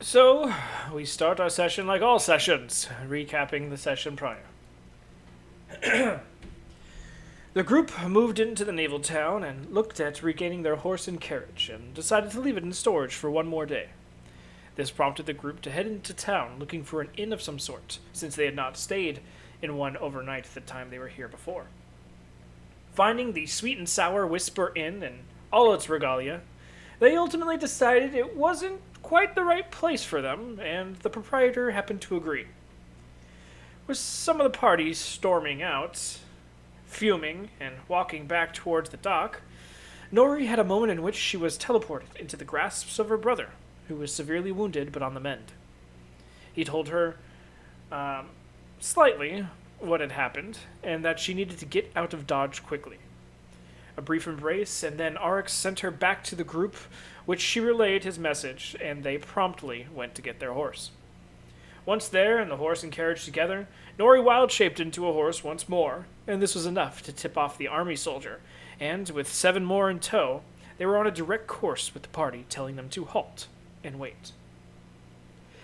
So, we start our session like all sessions, recapping the session prior. The group moved into the naval town and looked at regaining their horse and carriage, and decided to leave it in storage for one more day. This prompted the group to head into town looking for an inn of some sort, since they had not stayed in one overnight the time they were here before. Finding the Sweet and Sour Whisper Inn and all its regalia, they ultimately decided it wasn't quite the right place for them, and the proprietor happened to agree. With some of the party storming out, fuming, and walking back towards the dock, Nori had a moment in which she was teleported into the grasps of her brother, who was severely wounded but on the mend. He told her, slightly, what had happened, and that she needed to get out of Dodge quickly. A brief embrace, and then Arx sent her back to the group, which she relayed his message, and they promptly went to get their horse. Once there, and the horse and carriage together, Nori wild-shaped into a horse once more, and this was enough to tip off the army soldier, and, with 7 more in tow, they were on a direct course with the party, telling them to halt and wait.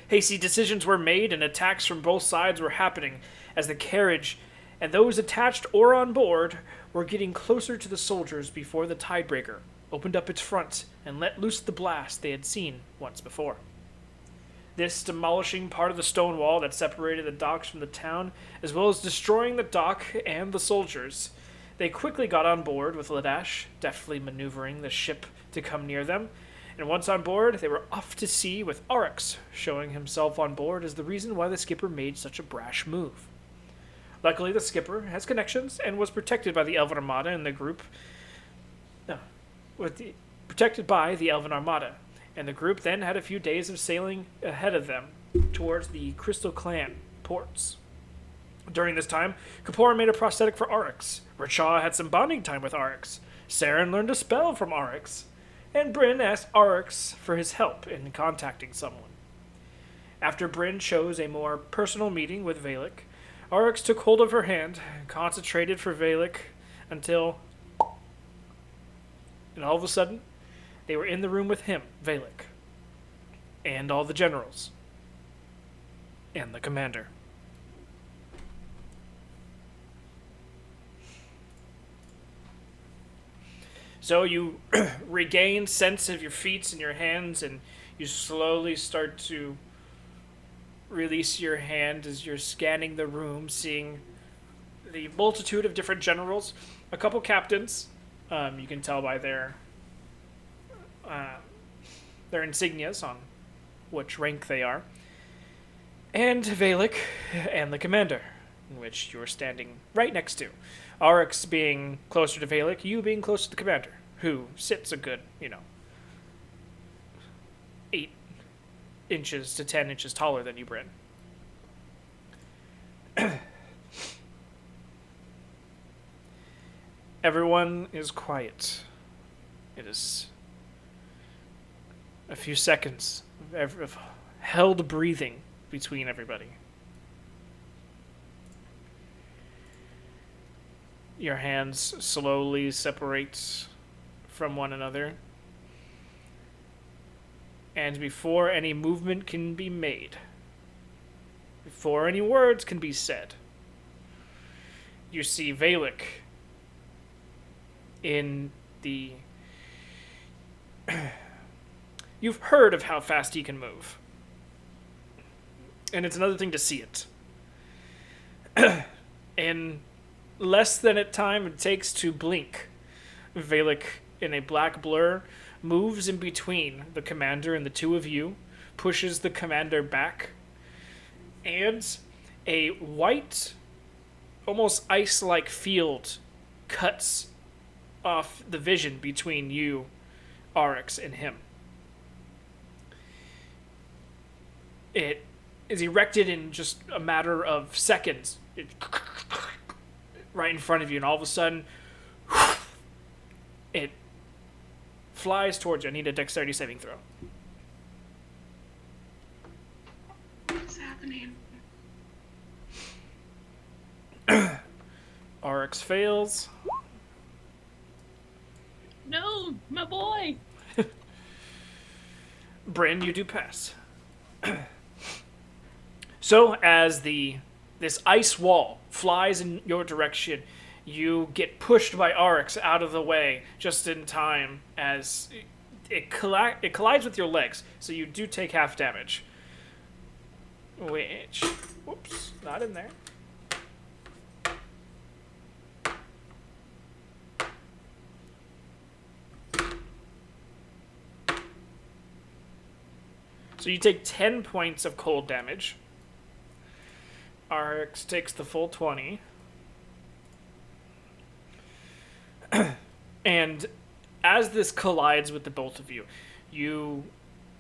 Hasty decisions were made, and attacks from both sides were happening, as the carriage and those attached or on board were getting closer to the soldiers before the Tidebreaker opened up its front and let loose the blast they had seen once before. This demolishing part of the stone wall that separated the docks from the town, as well as destroying the dock and the soldiers, they quickly got on board with Ladash, deftly maneuvering the ship to come near them, and once on board, they were off to sea with Arx showing himself on board as the reason why the skipper made such a brash move. Luckily, the skipper has connections and was protected by the Elven Armada and the group. Protected by the Elven Armada, and the group then had a few days of sailing ahead of them towards the Crystal Clan ports. During this time, Kapoor made a prosthetic for Arx. Rachaw had some bonding time with Arx. Saren learned a spell from Arx, and Bryn asked Arx for his help in contacting someone. After Bryn chose a more personal meeting with Valek, Arx took hold of her hand, concentrated for Valek until, and all of a sudden, they were in the room with him, Valek, and all the generals, and the commander. So you regain sense of your feet and your hands, and you slowly start to release your hand as you're scanning the room, seeing the multitude of different generals, a couple captains. You can tell by their insignias on which rank they are, and Valek and the commander, in which you're standing right next to. Arx being closer to Valek, you being closer to the commander, who sits a good, 8 inches to 10 inches taller than you, Bryn. Everyone is quiet. It is a few seconds of held breathing between everybody. Your hands slowly separate from one another. And before any movement can be made, before any words can be said, you see Valek in the... You've heard of how fast he can move. And it's another thing to see it. In less than a time it takes to blink, Valek, in a black blur, moves in between the commander and the two of you, pushes the commander back, and a white, almost ice-like field cuts off the vision between you, Arx, and him. It is erected in just a matter of seconds. Right in front of you, and all of a sudden, it flies towards you. I need a dexterity saving throw. What's happening? Arx fails. No, my boy. Bryn, you do pass. So as this ice wall flies in your direction, you get pushed by Arx out of the way just in time as it collides with your legs, so you do take half damage. Which, whoops, not in there. So you take 10 points of cold damage. Arx takes the full 20. And as this collides with the both of you, you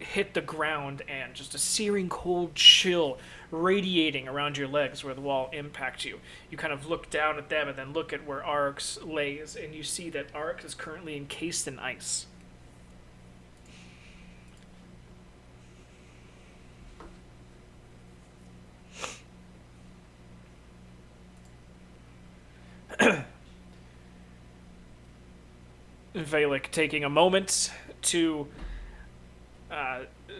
hit the ground and just a searing cold chill radiating around your legs where the wall impacts you. You kind of look down at them and then look at where Arx lays, and you see that Arx is currently encased in ice. Valek taking a moment to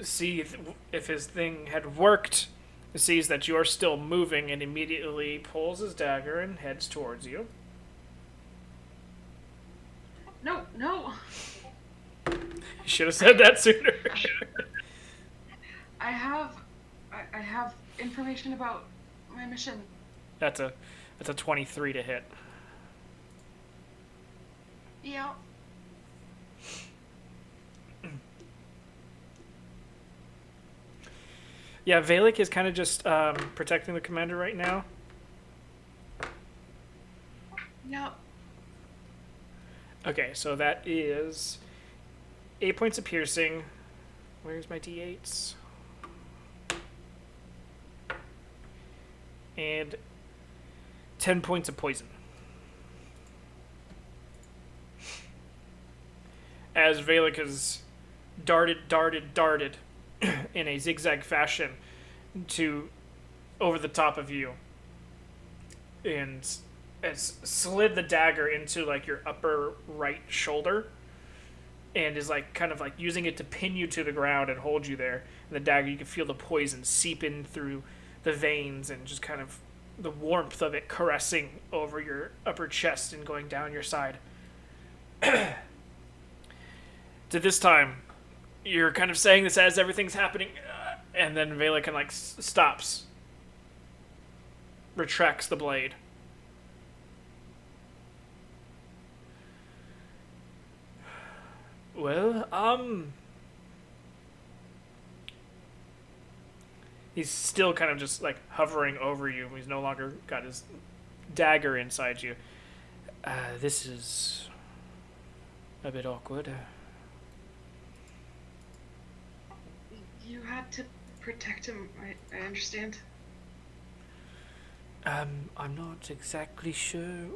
see if his thing had worked, sees that you're still moving, and immediately pulls his dagger and heads towards you. No, no. You should have said that sooner. I have information about my mission. That's a 23 to hit. Yeah. Yeah, Valek is kind of just protecting the commander right now. Yep. Okay, so that is 8 points of piercing. Where's my d8s? And 10 points of poison. As Valek is darted in a zigzag fashion to over the top of you, and has slid the dagger into like your upper right shoulder, and is like kind of like using it to pin you to the ground and hold you there. And the dagger, you can feel the poison seep in through the veins and just kind of the warmth of it caressing over your upper chest and going down your side. To this time, you're kind of saying this as everything's happening, and then Valek kind of like stops, retracts the blade. Well, he's still kind of just like hovering over you. He's no longer got his dagger inside you. This is a bit awkward. You had to protect him, I understand. I'm not exactly sure.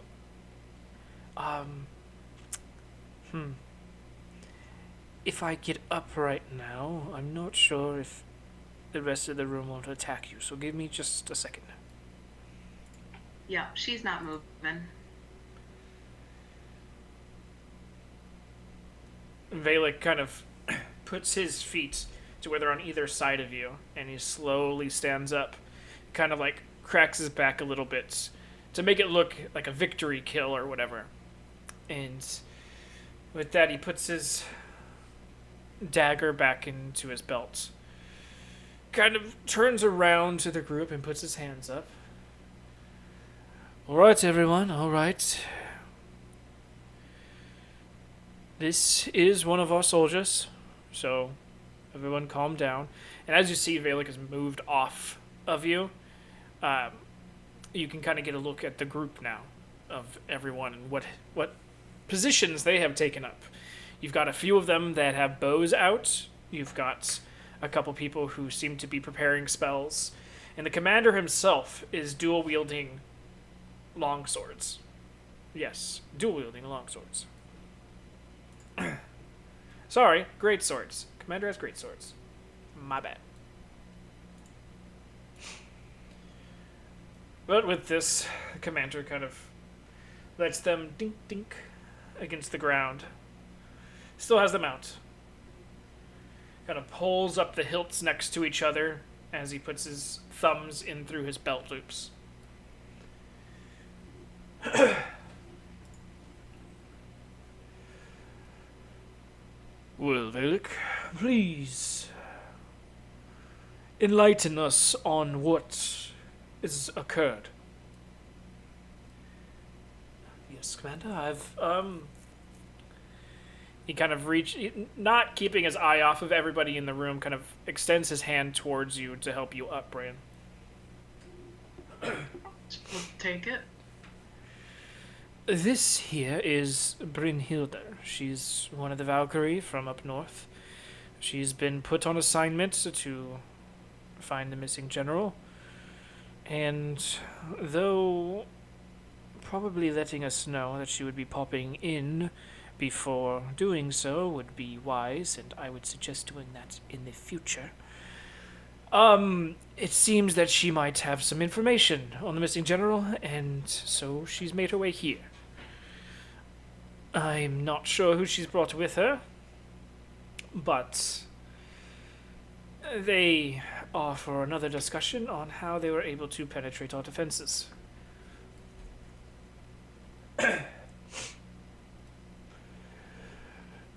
If I get up right now, I'm not sure if the rest of the room won't attack you, so give me just a second. Yeah, she's not moving. Valek kind of puts his feet to where they're on either side of you, and he slowly stands up, kind of like cracks his back a little bit to make it look like a victory kill or whatever. And with that, he puts his dagger back into his belt, kind of turns around to the group and puts his hands up. All right, everyone, all right. This is one of our soldiers, so everyone calm down. And as you see, Valek has moved off of you. You can kind of get a look at the group now of everyone and what positions they have taken up. You've got a few of them that have bows out. You've got a couple people who seem to be preparing spells. And the commander himself is dual-wielding longswords. Yes, dual-wielding longswords. Sorry, great swords. Commander has great swords. My bad. But with this, the commander kind of lets them dink dink against the ground. Still has them out. Kind of pulls up the hilts next to each other as he puts his thumbs in through his belt loops. Well, Velik, please enlighten us on what has occurred. Yes, Commander, he kind of not keeping his eye off of everybody in the room, kind of extends his hand towards you to help you up, Bran. We'll take it. This here is Brynhilde. She's one of the Valkyrie from up north. She's been put on assignment to find the missing general. And though probably letting us know that she would be popping in before doing so would be wise, and I would suggest doing that in the future. It seems that she might have some information on the missing general, and so she's made her way here. I'm not sure who she's brought with her, but they are for another discussion on how they were able to penetrate our defenses.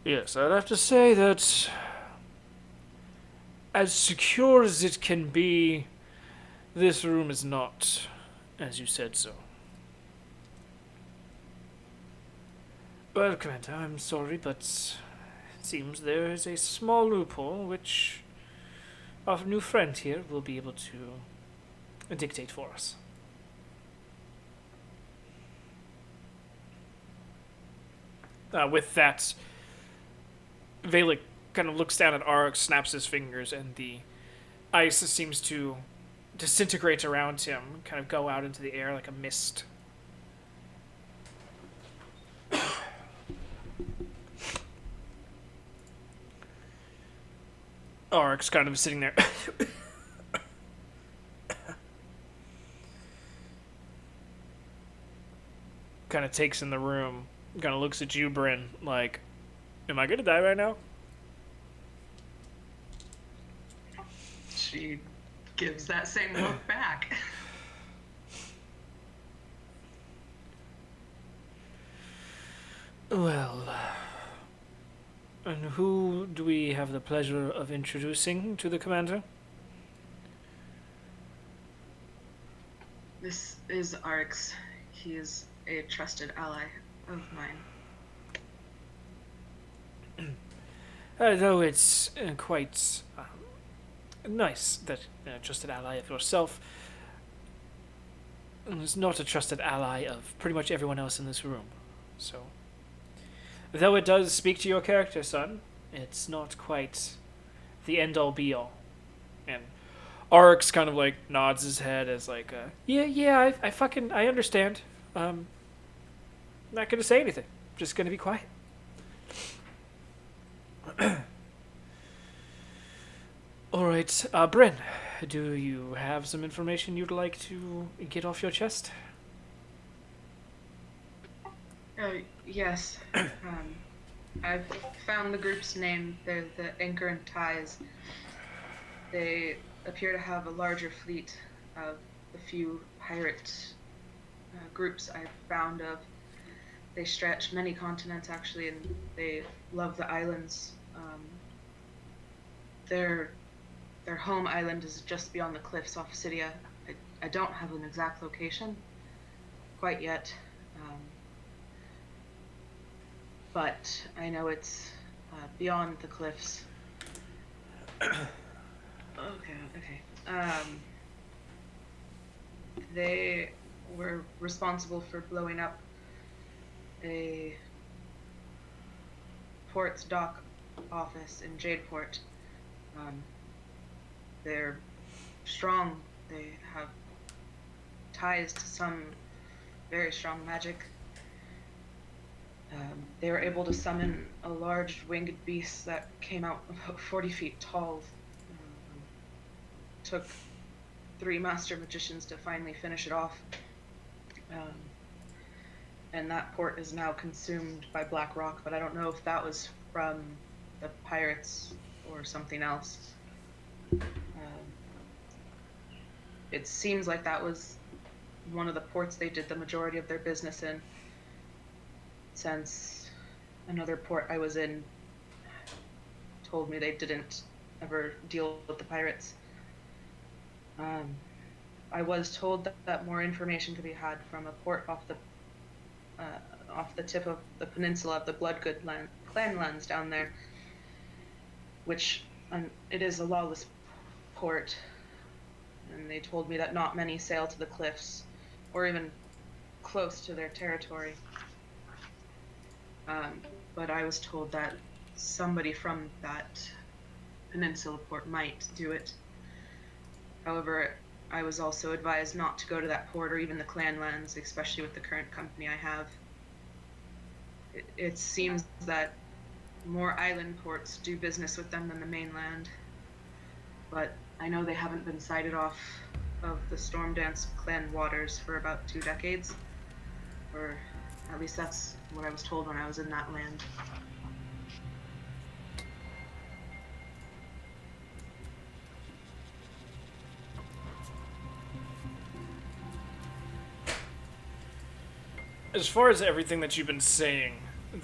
Yes, I'd have to say that as secure as it can be, this room is not, as you said so. Well, Commander, I'm sorry, but it seems there is a small loophole which our new friend here will be able to dictate for us. With that, Velik kind of looks down at Ark, snaps his fingers, and the ice seems to disintegrate around him, kind of go out into the air like a mist. Ark's kind of sitting there. Kind of takes in the room, kind of looks at you, Bryn, like, am I gonna die right now? She gives that same look back. Well, and who do we have the pleasure of introducing to the commander? This is Arx. He is a trusted ally of mine. Though it's quite nice that a trusted ally of yourself is not a trusted ally of pretty much everyone else in this room. So, though it does speak to your character, son, it's not quite the end-all be-all. And Arx kind of like nods his head as like, yeah, I understand. Not gonna say anything. Just gonna be quiet. Alright, Bryn, do you have some information you'd like to get off your chest? Yes. I've found the group's name. They're the Anchor and Ties. They appear to have a larger fleet of the few pirate groups I've found of. They stretch many continents, actually, and they love the islands. Their home island is just beyond the cliffs off Cydia. I don't have an exact location quite yet, but I know it's beyond the cliffs. Okay. They were responsible for blowing up a port's dock office in Jadeport. They're strong. They have ties to some very strong magic. They were able to summon a large winged beast that came out about 40 feet tall. Took 3 master magicians to finally finish it off. And that port is now consumed by black rock, but I don't know if that was from the pirates or something else. It seems like that was one of the ports they did the majority of their business in, since another port I was in told me they didn't ever deal with the pirates. I was told that more information could be had from a port off the tip of the peninsula of the Bloodgood clan lands down there, which it is a lawless port, and they told me that not many sail to the cliffs or even close to their territory. But I was told that somebody from that peninsula port might do it. However, I was also advised not to go to that port or even the clan lands, especially with the current company I have. It seems that more island ports do business with them than the mainland, but I know they haven't been sighted off of the Stormdance clan waters for about 2 decades, or at least that's what I was told when I was in that land. As far as everything that you've been saying, you've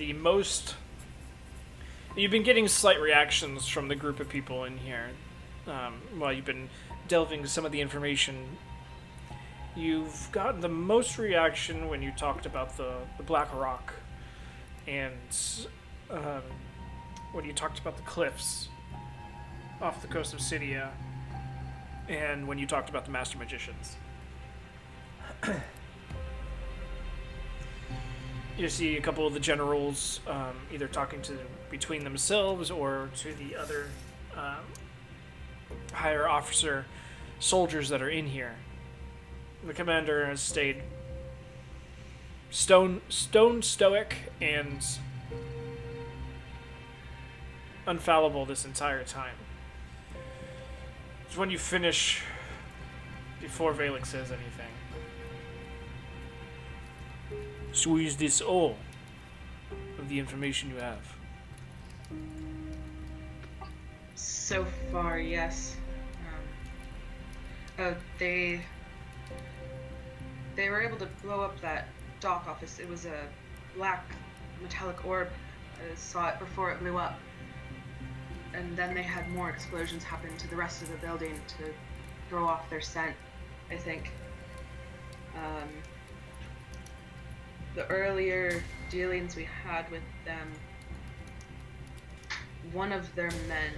been getting slight reactions from the group of people in here while you've been delving into some of the information. You've gotten the most reaction when you talked about the Black Rock, and when you talked about the cliffs off the coast of Cydia, and when you talked about the Master Magicians. You see a couple of the generals either talking between themselves or to the other higher officer soldiers that are in here. The commander has stayed stone stoic and unfallible this entire time. It's when you finish, before Valek says anything. So is this all of the information you have? So far, yes. They were able to blow up that dock office. It was a black metallic orb. I saw it before it blew up. And then they had more explosions happen to the rest of the building to throw off their scent, I think. The earlier dealings we had with them, one of their men,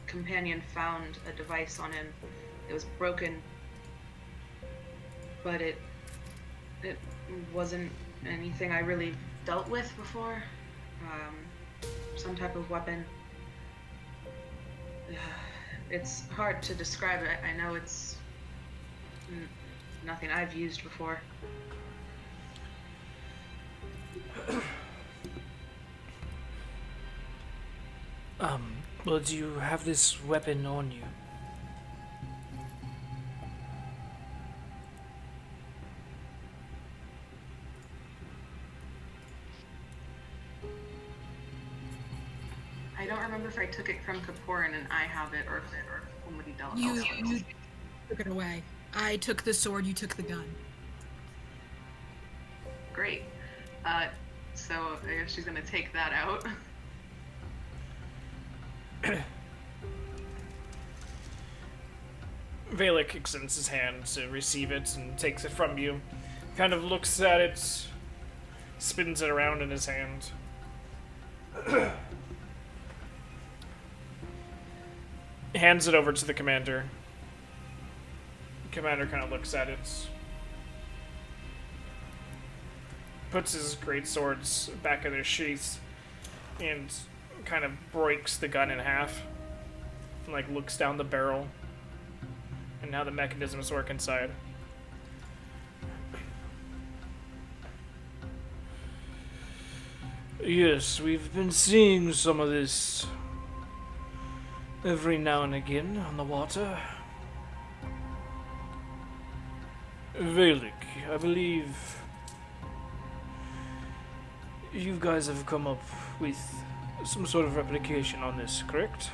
companion, found a device on him. It was broken, but it wasn't anything I really dealt with before. Some type of weapon. It's hard to describe it. I know it's nothing I've used before. Well, do you have this weapon on you? I don't remember if I took it from Kaporin and I have it, or if somebody dealt it. You took it away. I took the sword, you took the gun. Great. So I guess she's gonna take that out. Valek extends his hand to receive it and takes it from you. Kind of looks at it, spins it around in his hand. Hands it over to the commander. The commander kind of looks at it, puts his great swords back in their sheaths, and kind of breaks the gun in half. And, like, looks down the barrel and how the mechanisms work inside. Yes, we've been seeing some of this every now and again on the water. Valek, I believe you guys have come up with some sort of replication on this, correct?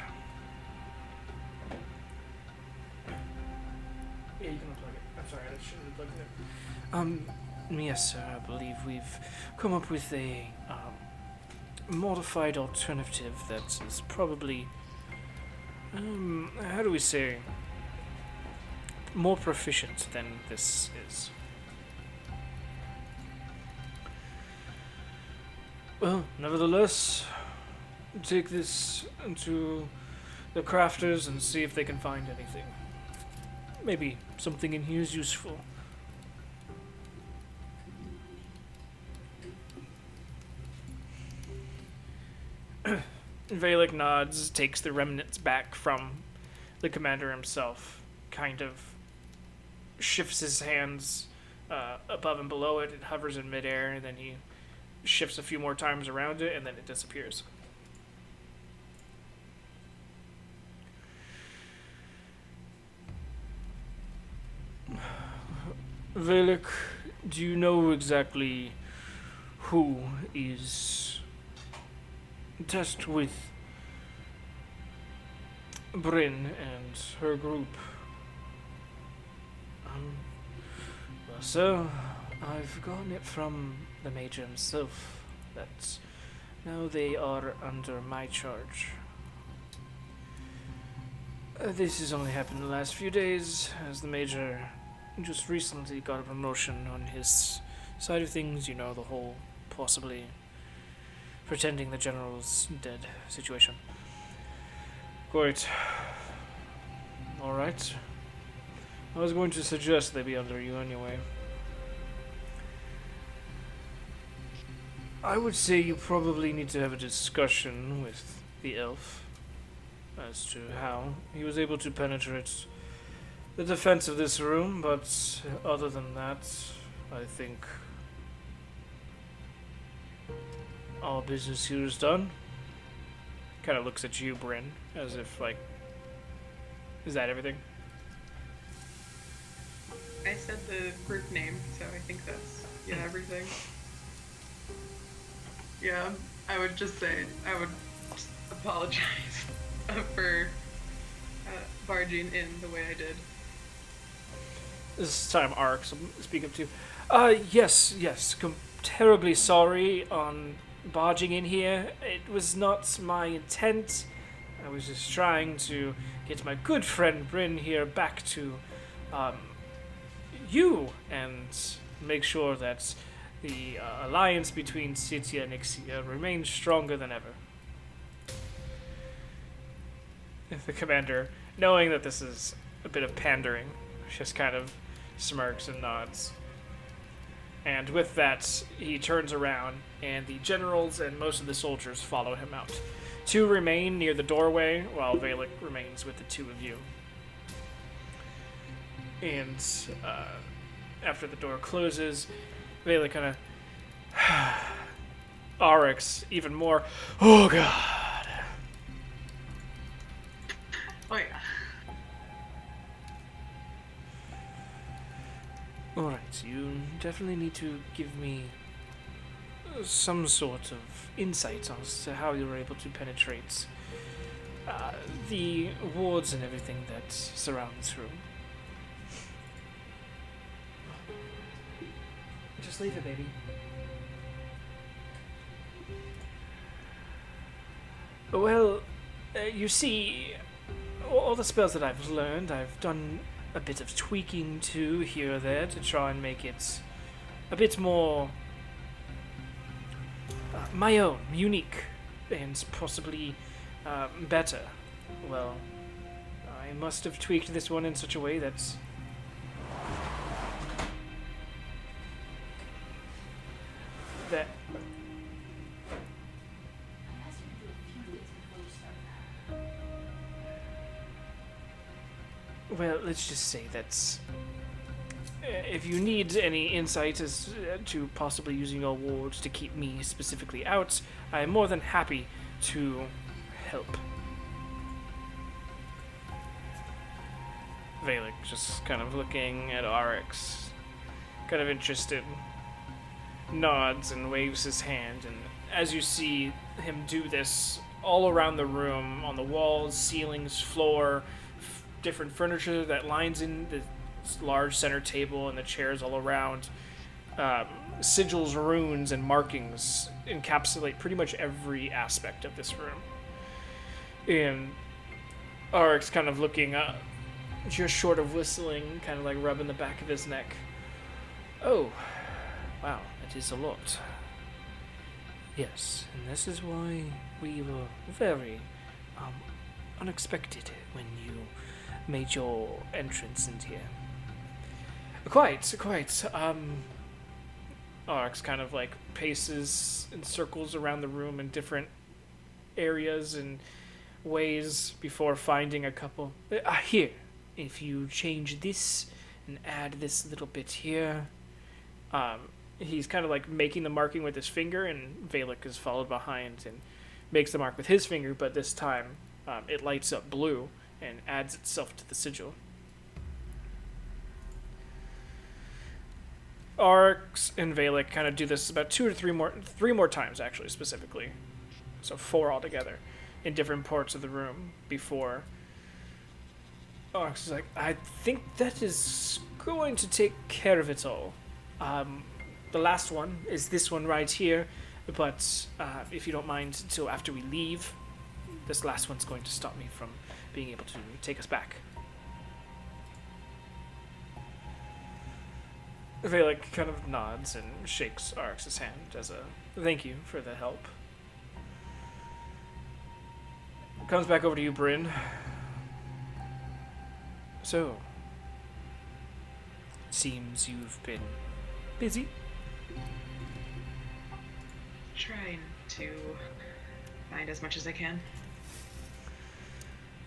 Yeah, you can unplug it. I'm sorry, I shouldn't have plugged it in. Yes, sir, I believe we've come up with a modified alternative that is probably, how do we say, more proficient than this is. Well, nevertheless, take this to the crafters and see if they can find anything. Maybe something in here is useful. Valek nods, takes the remnants back from the commander himself, kind of shifts his hands above and below it. It hovers in midair, and then he shifts a few more times around it, and then it disappears. Valek, do you know exactly who is tasked with Bryn and her group? Well, sir, I've gotten it from the Major himself that now they are under my charge. This has only happened in the last few days, as the Major just recently got a promotion on his side of things, you know, the whole possibly pretending the General's dead situation. Quite. Alright. I was going to suggest they be under you anyway. I would say you probably need to have a discussion with the elf as to how he was able to penetrate the defense of this room, but other than that, I think all business here is done. Kind of looks at you, Bryn, as if, like, is that everything? I said the group name, so I think that's everything. Yeah, I would just say I would just apologize for barging in the way I did. This time, Ark, so speak up to. Yes. Terribly sorry on barging in here. It was not my intent. I was just trying to get my good friend Bryn here back to you and make sure that the alliance between Sitia and Ixian remains stronger than ever. The commander, knowing that this is a bit of pandering, just kind of smirks and nods. And with that, he turns around, and the generals and most of the soldiers follow him out. Two remain near the doorway, while Valek remains with the two of you. And after the door closes, Valek kind of Arx even more. Oh god. Oh yeah. Alright, you definitely need to give me some sort of insight as to how you were able to penetrate the wards and everything that surround this room. Just leave it, baby. Well, you see, all the spells that I've learned, I've done a bit of tweaking to here or there to try and make it a bit more my own, unique, and possibly better. Well, I must have tweaked this one in such a way that well, let's just say that if you need any insight as to possibly using your wards to keep me specifically out, I am more than happy to help. Valek just kind of looking at Arx, kind of interested, nods and waves his hand, and as you see him do this, all around the room, on the walls, ceilings, floor, different furniture that lines in the large center table and the chairs all around, um, sigils, runes, and markings encapsulate pretty much every aspect of this room. And Arik's kind of looking up, just short of whistling, kind of like rubbing the back of his neck. Oh, wow, that is a lot. Yes, and this is why we were very unexpected when you made your entrance into here. Quite. Arx kind of like paces and circles around the room in different areas and ways before finding a couple. Here, if you change this and add this little bit here. He's kind of like making the marking with his finger, and Valak is followed behind and makes the mark with his finger, but this time it lights up blue and adds itself to the sigil. Arx and Valak kind of do this about three more times, actually, specifically. So 4 altogether in different parts of the room before Arx is like, I think that is going to take care of it all. The last one is this one right here, but if you don't mind, until after we leave, this last one's going to stop me from being able to take us back. Valak kind of nods and shakes Arx's hand as a thank you for the help. Comes back over to you, Bryn. So, seems you've been busy. Trying to find as much as I can.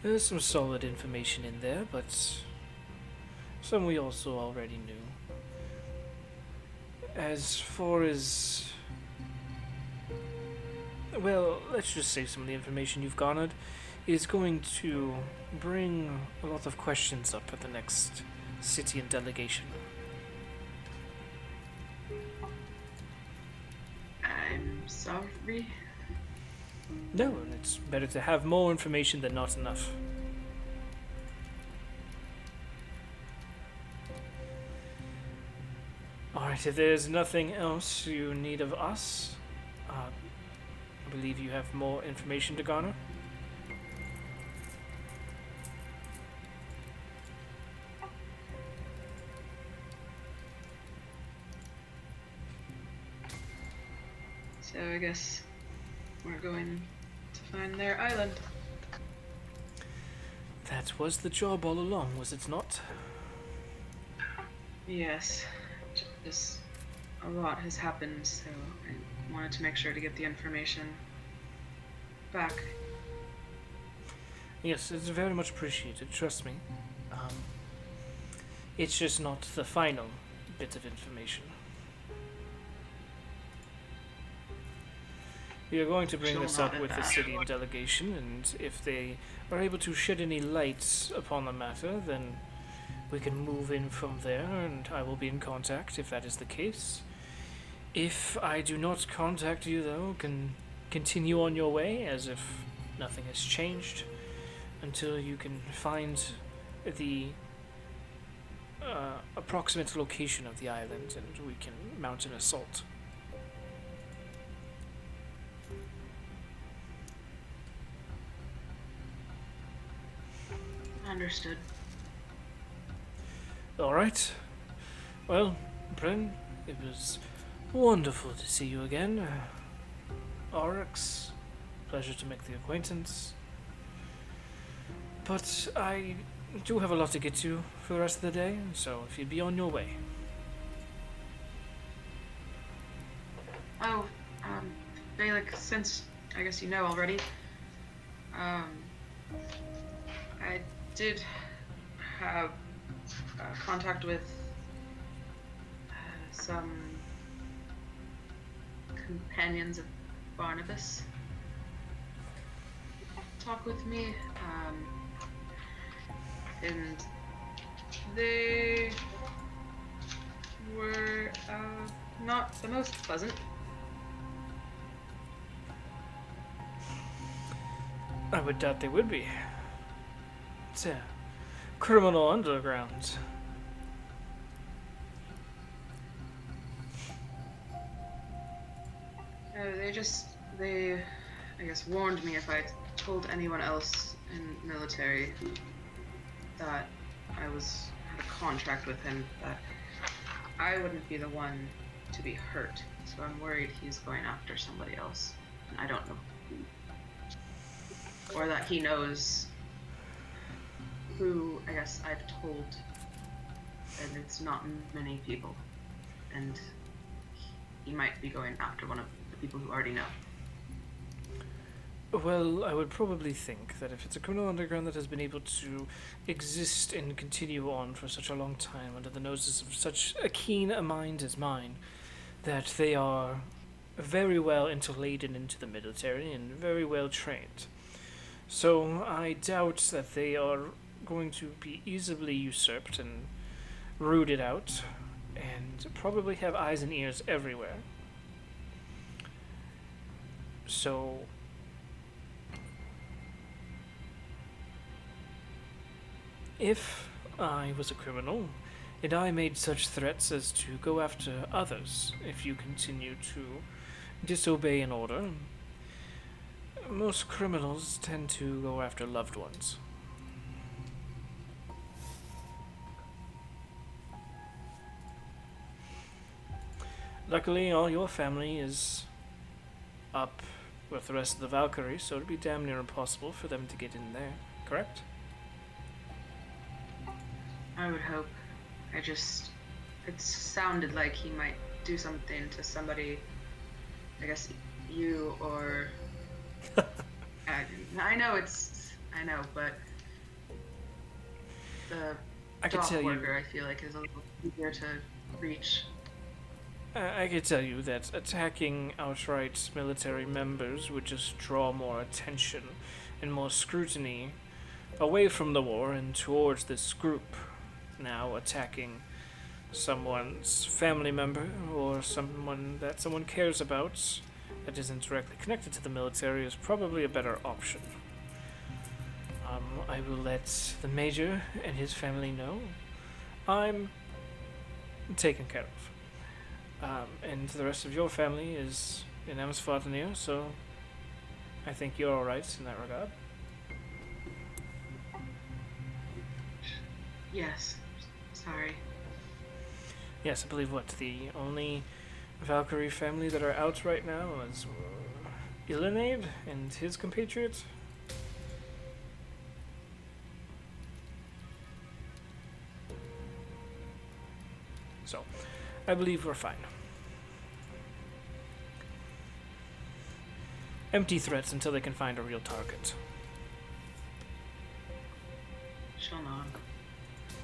There's some solid information in there, but some we also already knew. As far as... well, let's just say some of the information you've garnered is going to bring a lot of questions up at the next city and delegation. I'm sorry. No, it's better to have more information than not enough. Alright, if there's nothing else you need of us, I believe you have more information to garner. So I guess we're going to find their island. That was the job all along, was it not? Yes. Just a lot has happened, so I wanted to make sure to get the information back. Yes, it's very much appreciated, trust me. It's just not the final bit of information. We are going to bring this up with the city and delegation, and if they are able to shed any light upon the matter, then we can move in from there, and I will be in contact if that is the case. If I do not contact you, though, can continue on your way as if nothing has changed until you can find the approximate location of the island, and we can mount an assault. Understood. Alright. Well, Bryn, it was wonderful to see you again. Oryx, pleasure to make the acquaintance. But I do have a lot to get to for the rest of the day, so if you'd be on your way. Oh, Valak, since I guess you know already, I did have contact with some companions of Barnabas talk with me, and they were not the most pleasant. I would doubt they would be. It's a criminal underground. They, I guess, warned me if I told anyone else in military that I had a contract with him, that I wouldn't be the one to be hurt. So I'm worried he's going after somebody else, and I don't know who. Or that he knows who, I guess, I've told, and it's not many people, and he might be going after one of the people who already know. Well, I would probably think that if it's a criminal underground that has been able to exist and continue on for such a long time under the noses of such a keen a mind as mine, that they are very well interladen into the military and very well trained. So I doubt that they are going to be easily usurped and rooted out, and probably have eyes and ears everywhere. So if I was a criminal, and I made such threats as to go after others if you continue to disobey an order, most criminals tend to go after loved ones. Luckily, all your family is up with the rest of the Valkyrie, so it'd be damn near impossible for them to get in there, correct? I would hope. It sounded like he might do something to somebody, I guess you or... I know, but the I could dock tell you. worker, I feel like, is a little easier to reach. I could tell you that attacking outright military members would just draw more attention and more scrutiny away from the war and towards this group. Now, attacking someone's family member or someone that someone cares about that isn't directly connected to the military is probably a better option. I will let the Major and his family know I'm taken care of. And the rest of your family is in Amsfartanir, so I think you're alright in that regard. Yes. Sorry. Yes, I believe the only Valkyrie family that are out right now is Ilinade and his compatriot. So, I believe we're fine. Empty threats until they can find a real target. Shall not.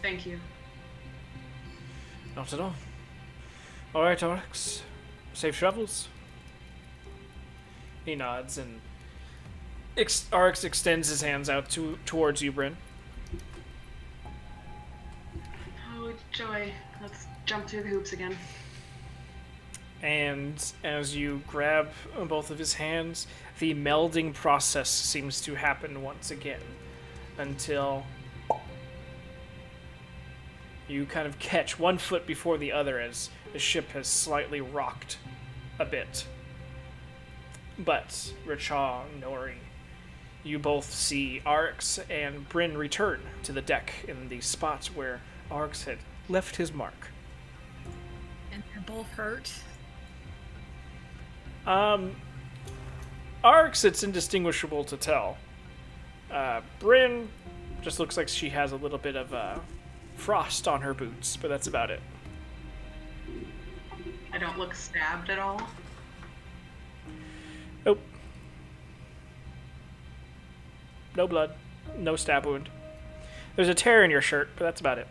Thank you. Not at all. Alright, Oryx. Safe travels. He nods and Oryx extends his hands out towards you, Bryn. Oh, joy. Let's jump through the hoops again. And as you grab both of his hands, the melding process seems to happen once again until you kind of catch one foot before the other as the ship has slightly rocked a bit. But Richa, Nori, you both see Arx and Bryn return to the deck in the spot where Arx had left his mark. And they're both hurt. Arx, it's indistinguishable to tell. Bryn just looks like she has a little bit of frost on her boots, but that's about it. I don't look stabbed at all. Nope. No blood. No stab wound. There's a tear in your shirt, but that's about it.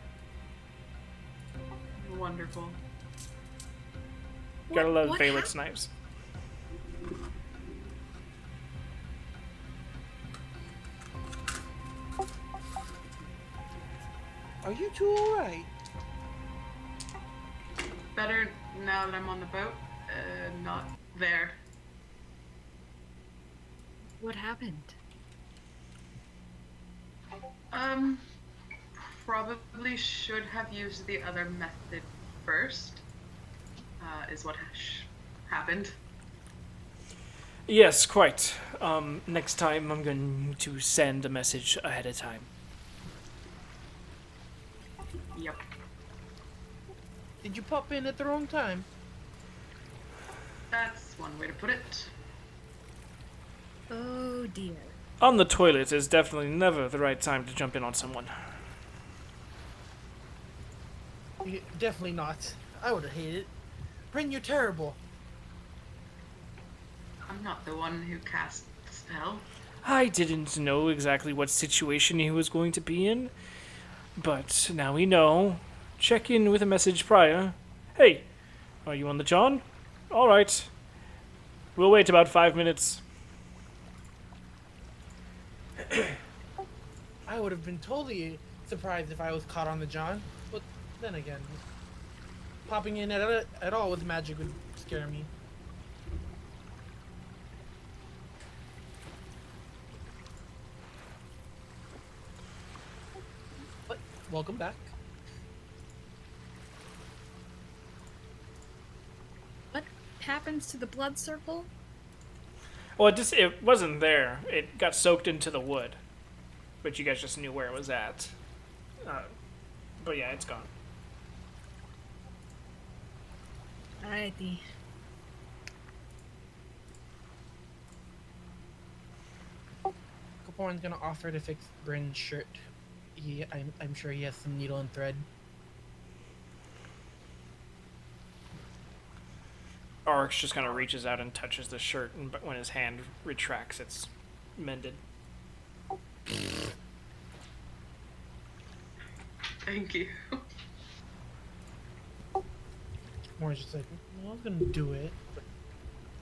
Wonderful. Gotta love what Valix knives. Are you two alright? Better now that I'm on the boat, not there. What happened? Um, probably should have used the other method first. Is what happened. Yes, quite. Next time I'm going to send a message ahead of time. Yep. Did you pop in at the wrong time? That's one way to put it. Oh dear. On the toilet is definitely never the right time to jump in on someone. Definitely not. I would have hated it. Bryn, you're terrible. I'm not the one who cast the spell. I didn't know exactly what situation he was going to be in, but now we know. Check in with a message prior. Hey, are you on the John? All right. We'll wait about 5 minutes. I would have been totally surprised if I was caught on the John. But then again, popping in at all with magic would scare me. But welcome back. What happens to the blood circle? Well, it wasn't there. It got soaked into the wood, but you guys just knew where it was at. But yeah, it's gone. Alrighty. Caporn's gonna offer to fix Bryn's shirt. I'm sure he has some needle and thread. Arx just kind of reaches out and touches the shirt, and when his hand retracts, it's mended. Thank you. Caporn's just like, well, I was gonna do it, but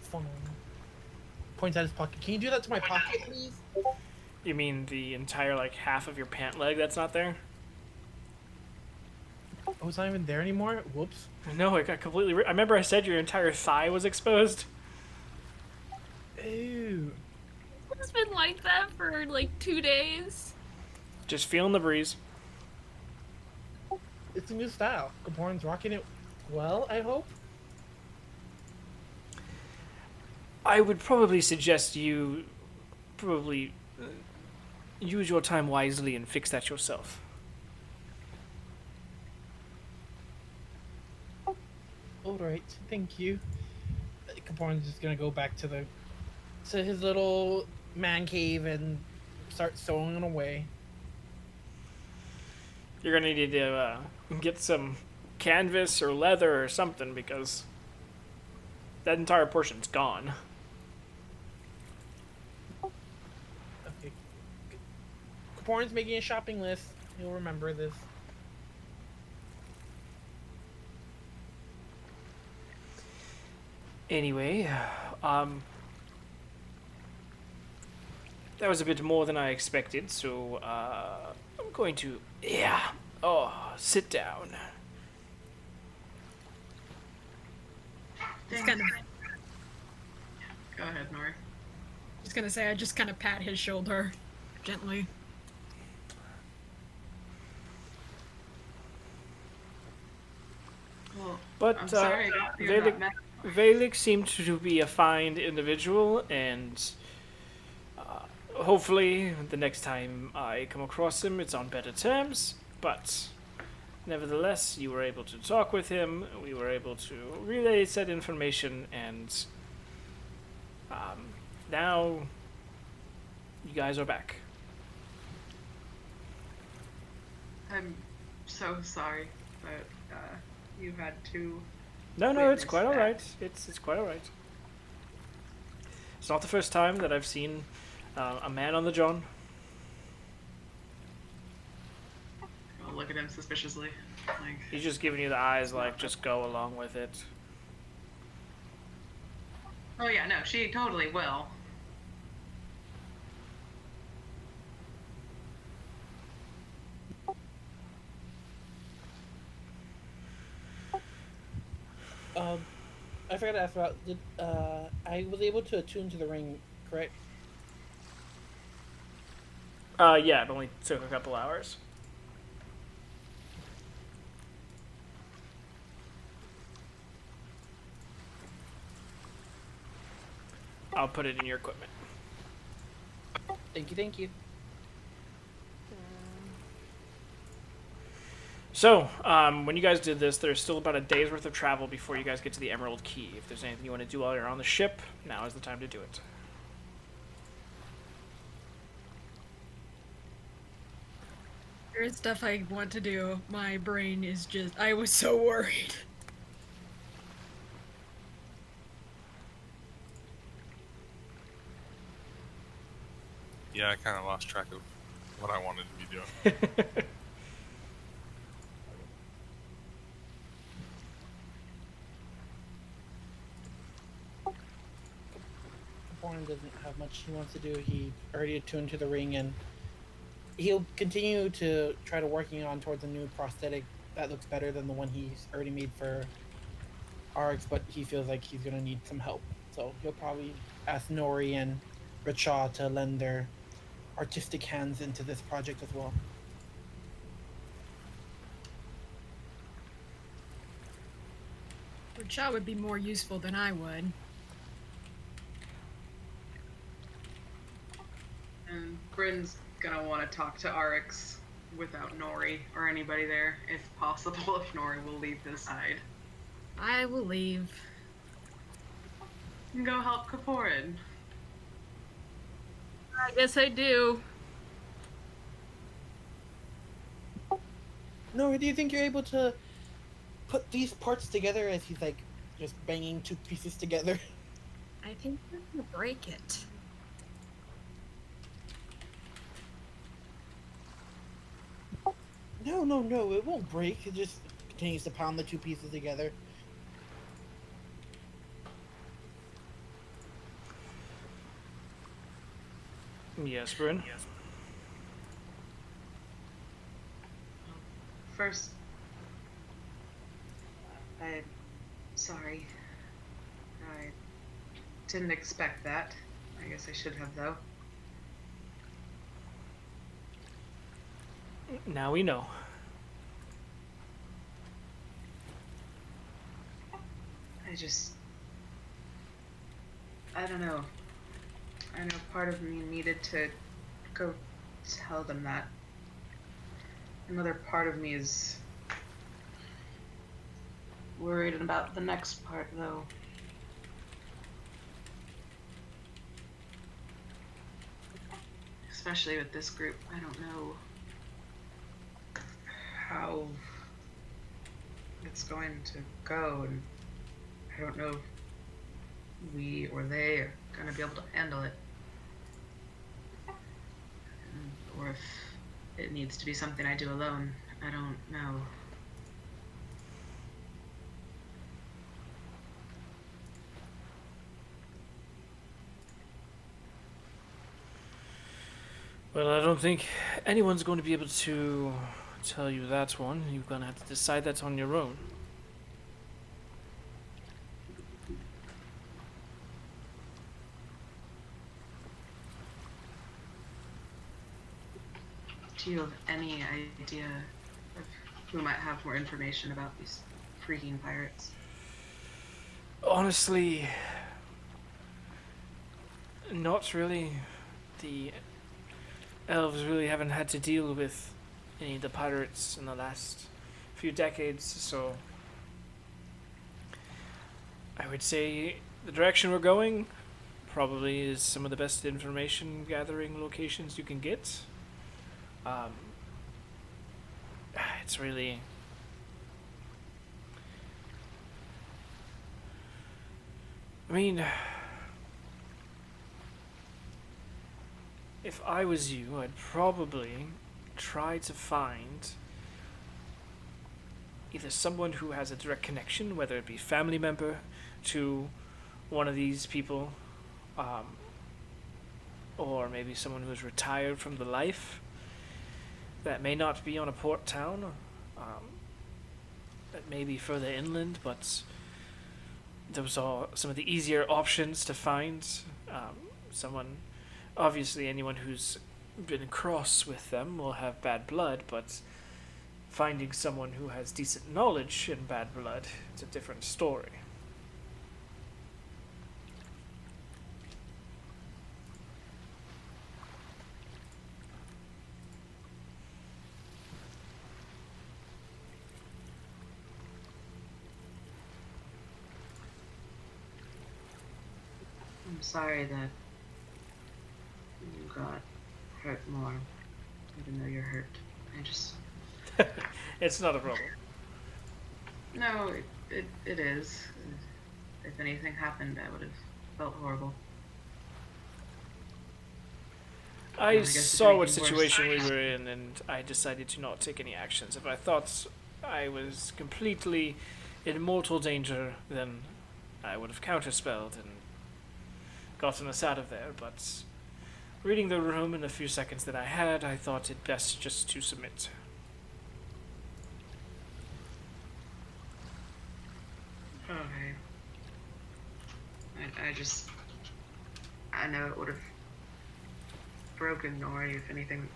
fine. Points at his pocket. Can you do that to my pocket, please? You mean the entire, like, half of your pant leg that's not there? Oh, it's not even there anymore? Whoops. No, it got completely... I remember I said your entire thigh was exposed. Ew. It's been like that for like 2 days. Just feeling the breeze. It's a new style. Caporn's rocking it well, I hope. I would probably suggest you probably use your time wisely and fix that yourself. Alright, thank you. Caporn's just gonna go back to his little man cave and start sewing away. You're gonna need to get some canvas or leather or something because that entire portion's gone. Okay. Caporn's making a shopping list. He'll remember this. Anyway, that was a bit more than I expected, so I'm going to, sit down. Just kind of, Go ahead, Nori. just gonna say, I just kind of pat his shoulder gently. Well, But I'm sorry about your Valik, not Valik seemed to be a fine individual, and hopefully the next time I come across him, it's on better terms. But nevertheless, you were able to talk with him. We were able to relay said information, and now you guys are back. I'm so sorry, but you had to. No, it's Witness quite all that. right. It's quite all right. It's not the first time that I've seen a man on the John. I'll look at him suspiciously. Like, He's just giving you the eyes, like, just go along with it. oh yeah, no, she totally will. I forgot to ask about. I was able to attune to the ring, correct? Yeah, it only took a couple hours. I'll put it in your equipment. Thank you, thank you. So, when you guys did this, there's still about a day's worth of travel before you guys get to the Emerald Key. If there's anything you want to do while you're on the ship, now is the time to do it. There is stuff I want to do. My brain is just. I was so worried. Yeah, I kind of lost track of what I wanted to be doing. Warren doesn't have much he wants to do. He already attuned to the ring, and he'll continue to try to working on towards a new prosthetic that looks better than the one he's already made for Arx, but he feels like he's gonna need some help. So he'll probably ask Nori and Richa to lend their artistic hands into this project as well. Richa would be more useful than I would. And Bryn's gonna want to talk to Arix without Nori or anybody there, if possible, if Nori will leave his side. I will leave. And go help Kaporin. I guess I do. Nori, do you think you're able to put these parts together as he's like just banging two pieces together? I think we're gonna break it. No, it won't break. It just continues to pound the two pieces together. Yes, Bryn? First, I'm sorry. I didn't expect that. I guess I should have, though. Now we know. I don't know. I know part of me needed to go tell them that. Another part of me is worried about the next part, though. Especially with this group, I don't know how it's going to go, and I don't know if we or they are going to be able to handle it. Or if it needs to be something I do alone. I don't know. Well, I don't think anyone's going to be able to tell you that one. You're going to have to decide that on your own. Do you have any idea of who might have more information about these freaking pirates? Honestly, not really. The elves really haven't had to deal with any of the pirates in the last few decades, so I would say the direction we're going probably is some of the best information gathering locations you can get. It's really I mean, if I was you, I'd probably try to find either someone who has a direct connection, whether it be family member to one of these people, or maybe someone who's retired from the life that may not be on a port town, that may be further inland, but those are some of the easier options to find. Someone, obviously anyone who's been cross with them will have bad blood, but finding someone who has decent knowledge in bad blood, it's a different story. I'm sorry that you got hurt more, even though you're hurt. I just It's not a problem. no, it is. If anything happened, I would have felt horrible. I guess it's saw what making worse. situation we were in, and I decided to not take any actions. If I thought I was completely in mortal danger, then I would have counterspelled and gotten us out of there, but reading the room in the few seconds that I had, I thought it best just to submit. Okay. I know it would have broken Nori if anything.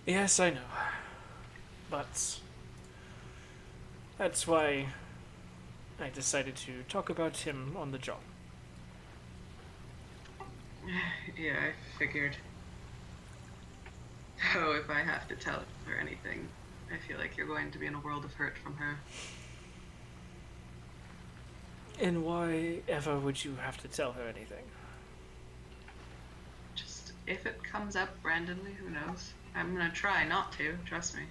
Yes, I know. But that's why I decided to talk about him on the job. Yeah, I figured. Oh, if I have to tell her anything, I feel like you're going to be in a world of hurt from her. And why ever would you have to tell her anything? Just if it comes up randomly, who knows? I'm gonna try not to, trust me.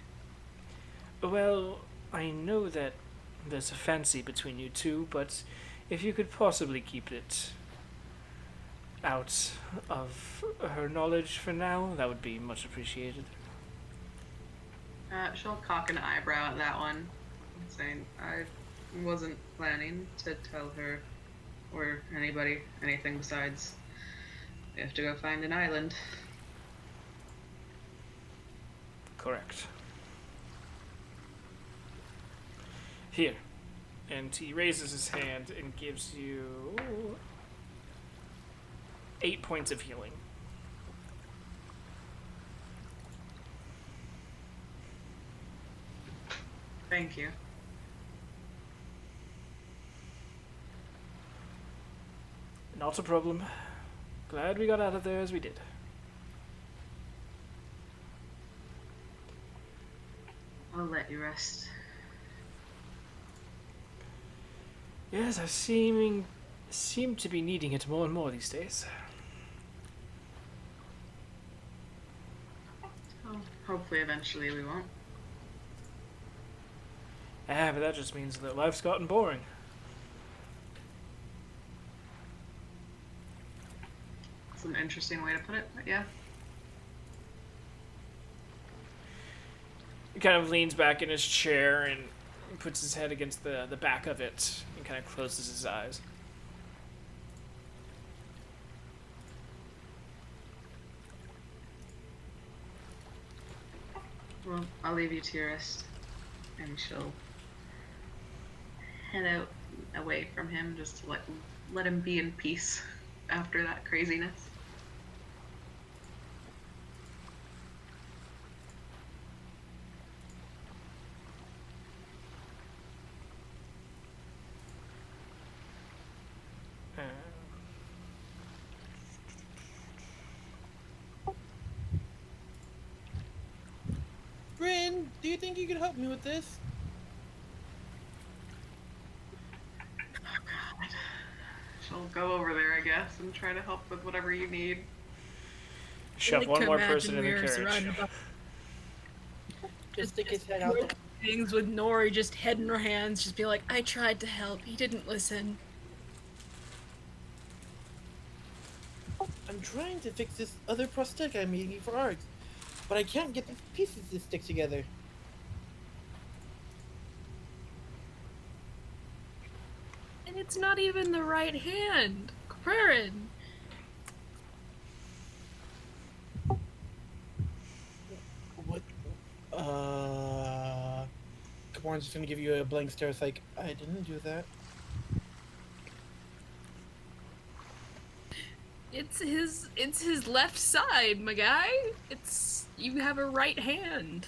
Well, I know that there's a fancy between you two, but if you could possibly keep it out of her knowledge for now, that would be much appreciated. She'll cock an eyebrow at that one, saying, I wasn't planning to tell her or anybody anything besides we have to go find an island. Correct. Here. And he raises his hand and gives you 8 points of healing. Thank you. Not a problem. Glad we got out of there as we did. I'll let you rest. Yes, I seem to be needing it more and more these days. Oh, hopefully eventually we won't. Ah, but that just means that life's gotten boring. It's an interesting way to put it, but yeah. He kind of leans back in his chair and puts his head against the back of it and kind of closes his eyes. Well, I'll leave you to your rest. And she'll head out away from him just to let him be in peace after that craziness. Bryn, do you think you could help me with this? Oh god. She'll go over there, I guess, and try to help with whatever you need. Shove like one to more imagine person in the we're carriage. surrounded by Just stick his head out. broken things with Nori just head in her hands, just be like, I tried to help, he didn't listen. I'm trying to fix this other prosthetic I'm making for Args, but I can't get the pieces to stick together. And it's not even the right hand. Quarren. What? Kaborn's just gonna give you a blank stare. It's like, I didn't do that. It's his left side, my guy. It's you have a right hand.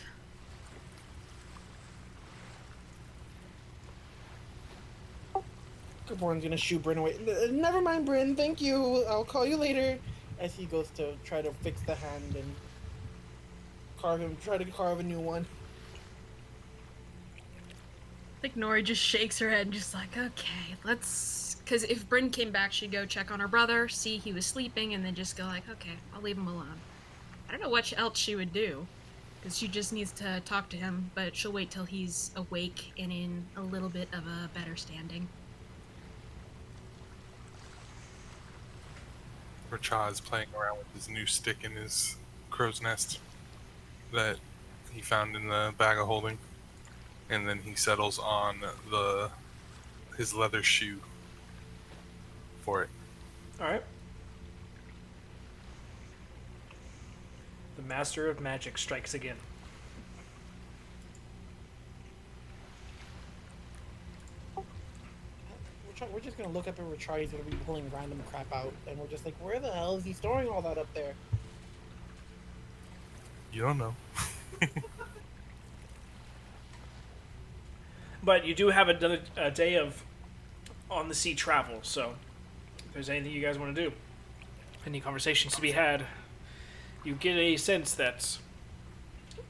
Caborn's gonna shoo Bryn away. Never mind, Bryn. Thank you. I'll call you later. As he goes to try to fix the hand and try to carve a new one. Like Nori just shakes her head and just like, okay, let's. Because if Bryn came back, she'd go check on her brother, see he was sleeping, and then just go like, okay, I'll leave him alone. I don't know what else she would do, because she just needs to talk to him, but she'll wait till he's awake and in a little bit of a better standing. Racha is playing around with his new stick in his crow's nest that he found in the bag of holding, and then he settles on his leather shoe for it. All right. The Master of Magic strikes again. We're just gonna look up and Rachar. He's gonna be pulling random crap out, and we're just like, where the hell is he storing all that up there? You don't know. But you do have a day of on the sea travel, so if there's anything you guys want to do, any conversations to be had, you get a sense that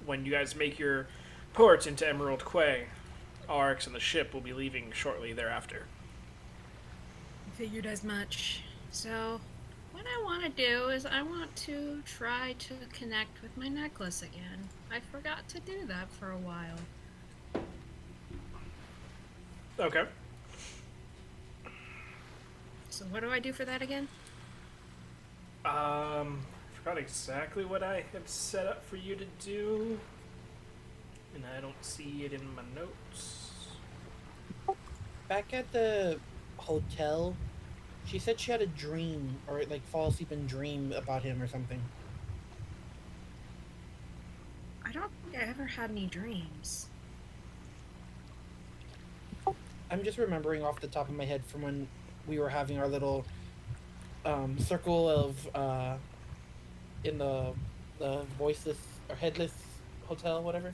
when you guys make your port into Emerald Quay, Arx and the ship will be leaving shortly thereafter. Figured as much. So, what I want to do is I want to try to connect with my necklace again. I forgot to do that for a while. Okay. So what do I do for that again? I forgot exactly what I had set up for you to do, and I don't see it in my notes. Back at the hotel, she said she had a dream, or like fall asleep and dream about him or something. I don't think I ever had any dreams. I'm just remembering off the top of my head from when we were having our little circle of in the voiceless or headless hotel, whatever.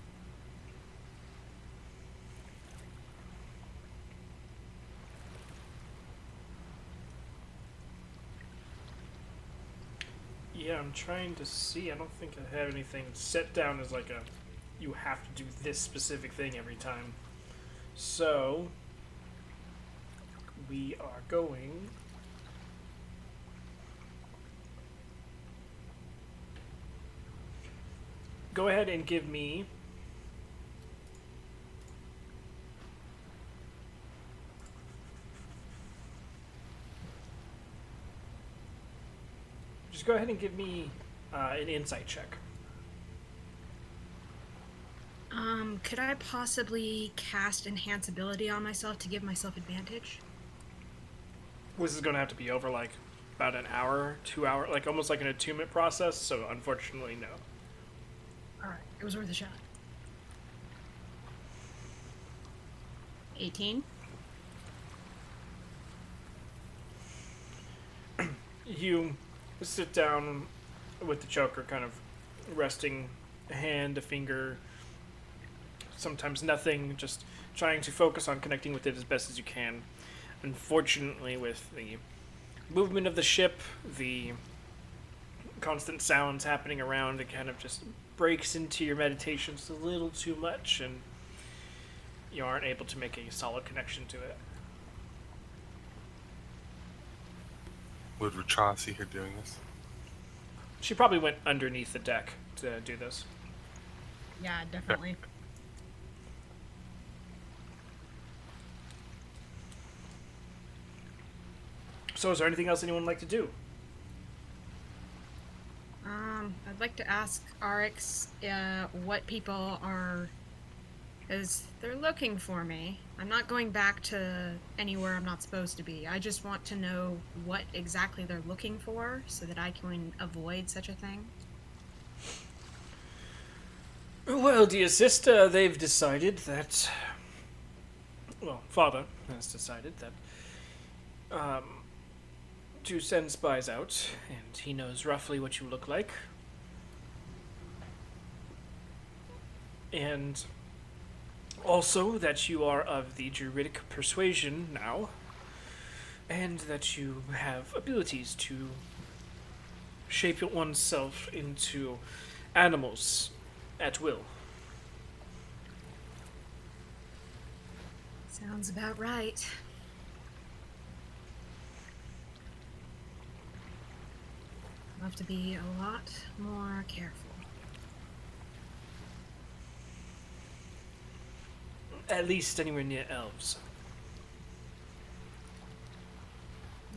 Yeah, I'm trying to see. I don't think I have anything set down as like a you have to do this specific thing every time. So we are going go ahead and give me just go ahead and give me an insight check. Could I possibly cast enhance ability on myself to give myself advantage? This is going to have to be over like about an hour, 2 hour, like almost like an attunement process, so unfortunately no. Alright, it was worth a shot. 18? You sit down with the choker, kind of resting a hand, a finger, sometimes nothing, just trying to focus on connecting with it as best as you can. Unfortunately, with the movement of the ship, the constant sounds happening around, it kind of just breaks into your meditations a little too much, and you aren't able to make a solid connection to it. Would Racha see her doing this? She probably went underneath the deck to do this. Yeah, definitely. So is there anything else anyone would like to do? I'd like to ask Arx what people are, as they're looking for me. I'm not going back to anywhere I'm not supposed to be. I just want to know what exactly they're looking for so that I can avoid such a thing. Well, dear sister, they've decided that... Well, father has decided that... to send spies out, and he knows roughly what you look like. And also that you are of the druidic persuasion now, and that you have abilities to shape oneself into animals at will. Sounds about right. I'll have to be a lot more careful. At least anywhere near elves.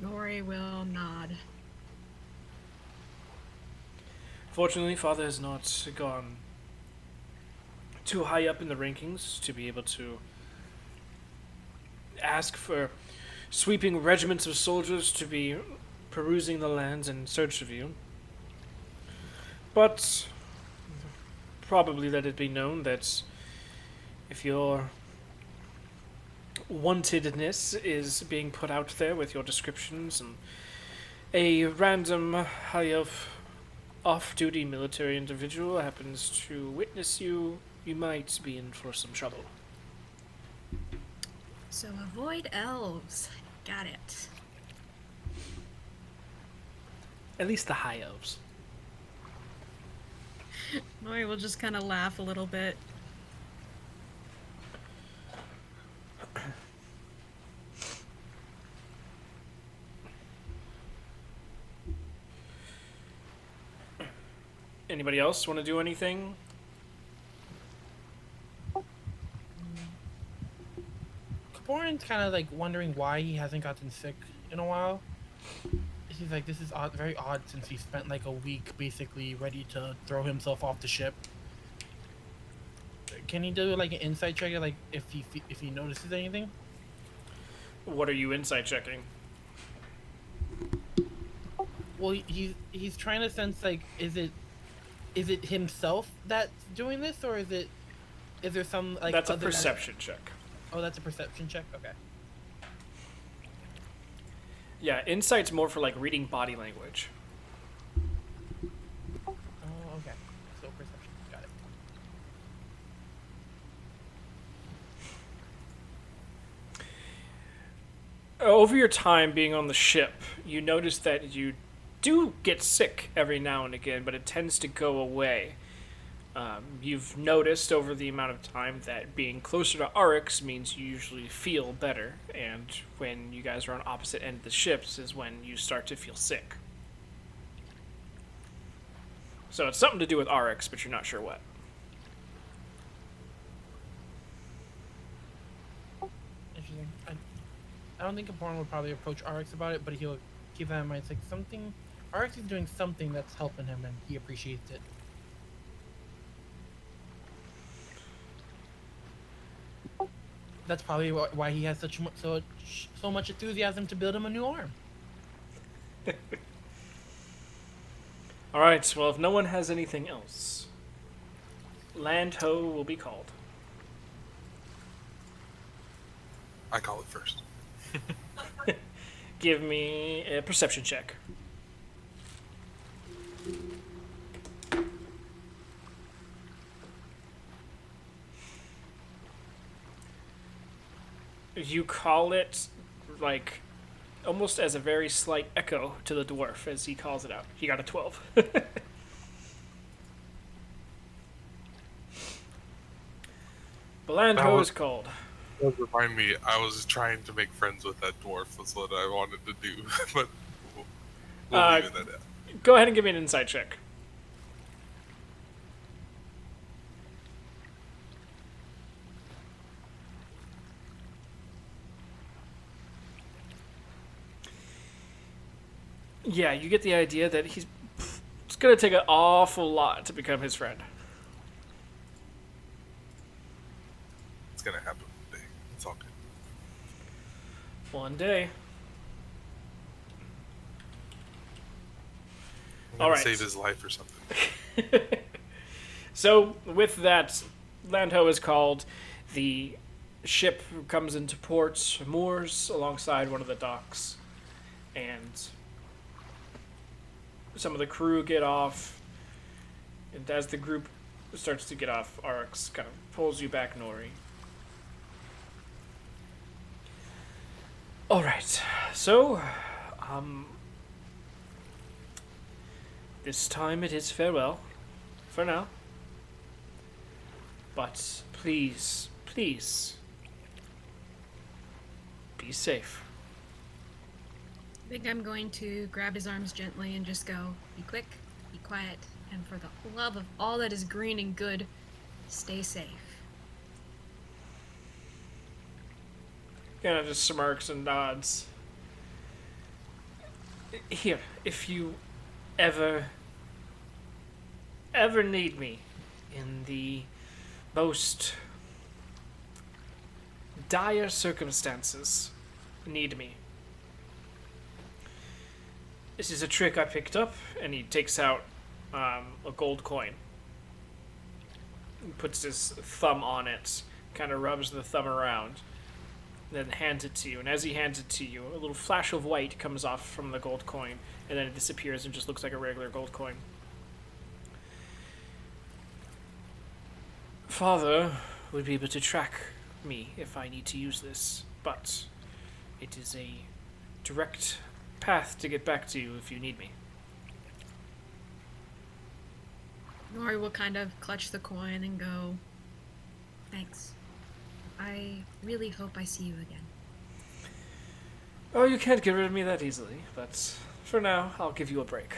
Nori will nod. Fortunately, Father has not gone too high up in the rankings to be able to ask for sweeping regiments of soldiers to be perusing the lands in search of you. But probably let it be known that if your wantedness is being put out there with your descriptions and a random high elf off-duty military individual happens to witness you, you might be in for some trouble. So avoid elves. Got it. At least the high elves. Nori will just kind of laugh a little bit. Anybody else want to do anything? Kaporin's kind of like wondering why he hasn't gotten sick in a while. He's like, this is odd, very odd, since he spent like a week basically ready to throw himself off the ship. Can he do like an insight check, like if he notices anything? What are you insight checking? Well, he's trying to sense like, is it himself that's doing this, or is there some like? That's a other perception check. Oh, that's a perception check. Okay. Yeah, insight's more for like reading body language. Oh, okay. So perception. Got it. Over your time being on the ship, you notice that you do get sick every now and again, but it tends to go away. You've noticed over the amount of time that being closer to Arix means you usually feel better, and when you guys are on opposite ends of the ships is when you start to feel sick. So it's something to do with Arix, but you're not sure what. Interesting. I don't think Kaporin would probably approach Arix about it, but he'll keep that in mind. It's like something. Arix is doing something that's helping him, and he appreciates it. That's probably why he has so much enthusiasm to build him a new arm. All right, well, if no one has anything else, Land Ho will be called. I call it first. Give me a perception check. You call it, like, almost as a very slight echo to the dwarf as he calls it out. He got a 12. Belandho is called. Remind me, I was trying to make friends with that dwarf. That's what I wanted to do, but we'll leave it at that. Go ahead and give me an insight check. Yeah, you get the idea that it's going to take an awful lot to become his friend. It's gonna happen one day. It's all good. One day. I'm gonna All right. save his life or something. So, with that, Landho is called. The ship comes into port, moors alongside one of the docks, and some of the crew get off, and as the group starts to get off, Arx kind of pulls you back, Nori. All right, so, this time it is farewell, for now. But please, please, be safe. I think I'm going to grab his arms gently and just go, be quick, be quiet, and for the love of all that is green and good, stay safe. Kind of just smirks and nods. Here, if you ever need me in the most dire circumstances, need me. This is a trick I picked up, and he takes out a gold coin. He puts his thumb on it, kind of rubs the thumb around, then hands it to you. And as he hands it to you, a little flash of white comes off from the gold coin, and then it disappears and just looks like a regular gold coin. Father would be able to track me if I need to use this, but it is a direct path to get back to you if you need me. Nori will kind of clutch the coin and go, thanks. I really hope I see you again. Oh, you can't get rid of me that easily, but for now, I'll give you a break.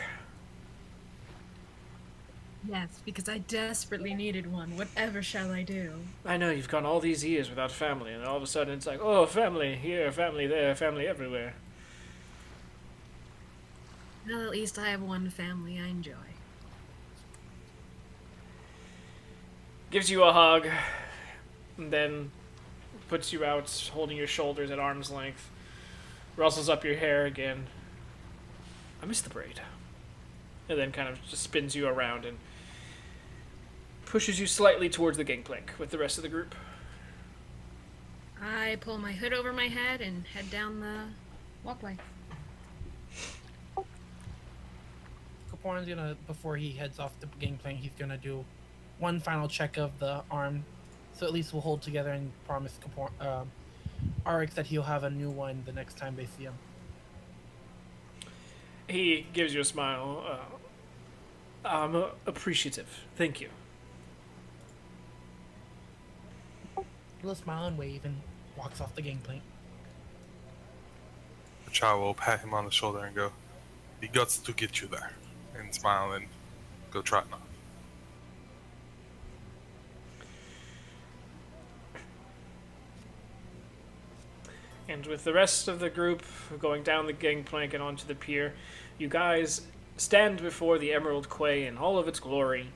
Yes, because I desperately needed one. Whatever shall I do? I know you've gone all these years without family, and all of a sudden it's like, oh, family here, family there, family everywhere. Well, at least I have one family I enjoy. Gives you a hug, and then puts you out, holding your shoulders at arm's length. Rustles up your hair again. I miss the braid. And then kind of just spins you around and pushes you slightly towards the gangplank with the rest of the group. I pull my hood over my head and head down the walkway. Kaporan's gonna, before he heads off the gangplank, he's gonna do one final check of the arm, so at least we'll hold together and promise Arx that he'll have a new one the next time they see him. He gives you a smile. I'm appreciative. Thank you. A little smile and wave and walks off the gangplank. Cha will pat him on the shoulder and go, "He guts to get you there," and smile and go trotting off. And with the rest of the group going down the gangplank and onto the pier, you guys stand before the Emerald Quay in all of its glory.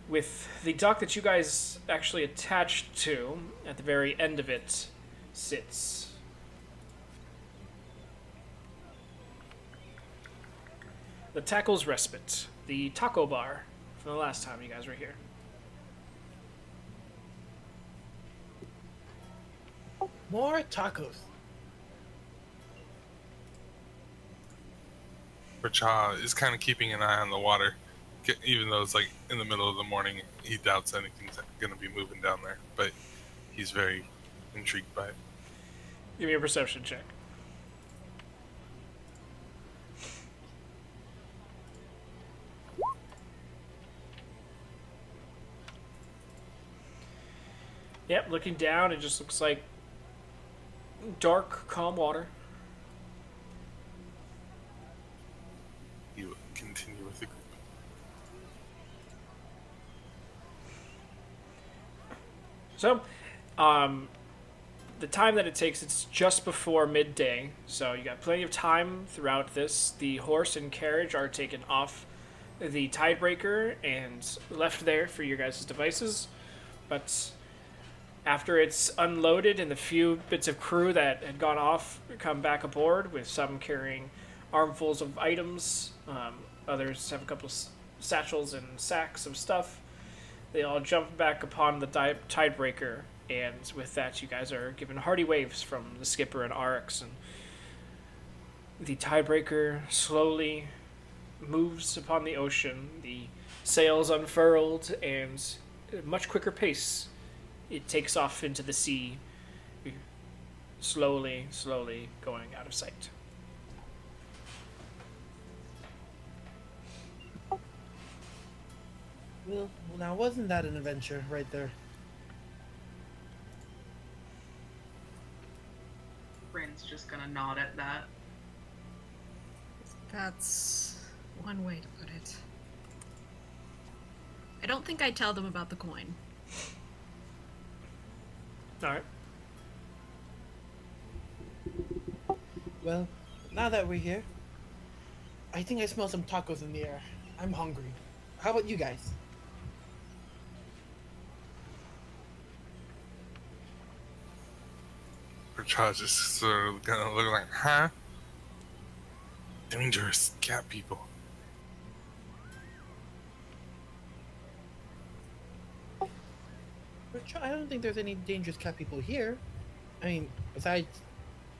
With the dock that you guys actually attached to, at the very end of it, sits the Tackle's Respite, the taco bar from the last time you guys were here. More tacos. For Cha is kind of keeping an eye on the water, even though it's like in the middle of the morning. He doubts anything's going to be moving down there, but he's very intrigued by it. Give me a perception check. Yep, looking down, it just looks like dark, calm water. He will continue with the group. So, the time that it takes, it's just before midday, so you got plenty of time throughout this. The horse and carriage are taken off the tidebreaker and left there for your guys' devices, but after it's unloaded and the few bits of crew that had gone off come back aboard, with some carrying armfuls of items, others have a couple satchels and sacks of stuff, they all jump back upon the tidebreaker, and with that you guys are given hearty waves from the skipper and Arx, and The tiebreaker slowly moves upon the ocean, the sails unfurled, and at a much quicker pace, it takes off into the sea, slowly, slowly going out of sight. Well, now wasn't that an adventure right there? Bryn's just gonna nod at that. That's one way to put it. I don't think I tell them about the coin. All right. Well, now that we're here, I think I smell some tacos in the air. I'm hungry. How about you guys? Bertrand's just sort of gonna look like, huh? Dangerous cat people. I don't think there's any dangerous cat people here. I mean, besides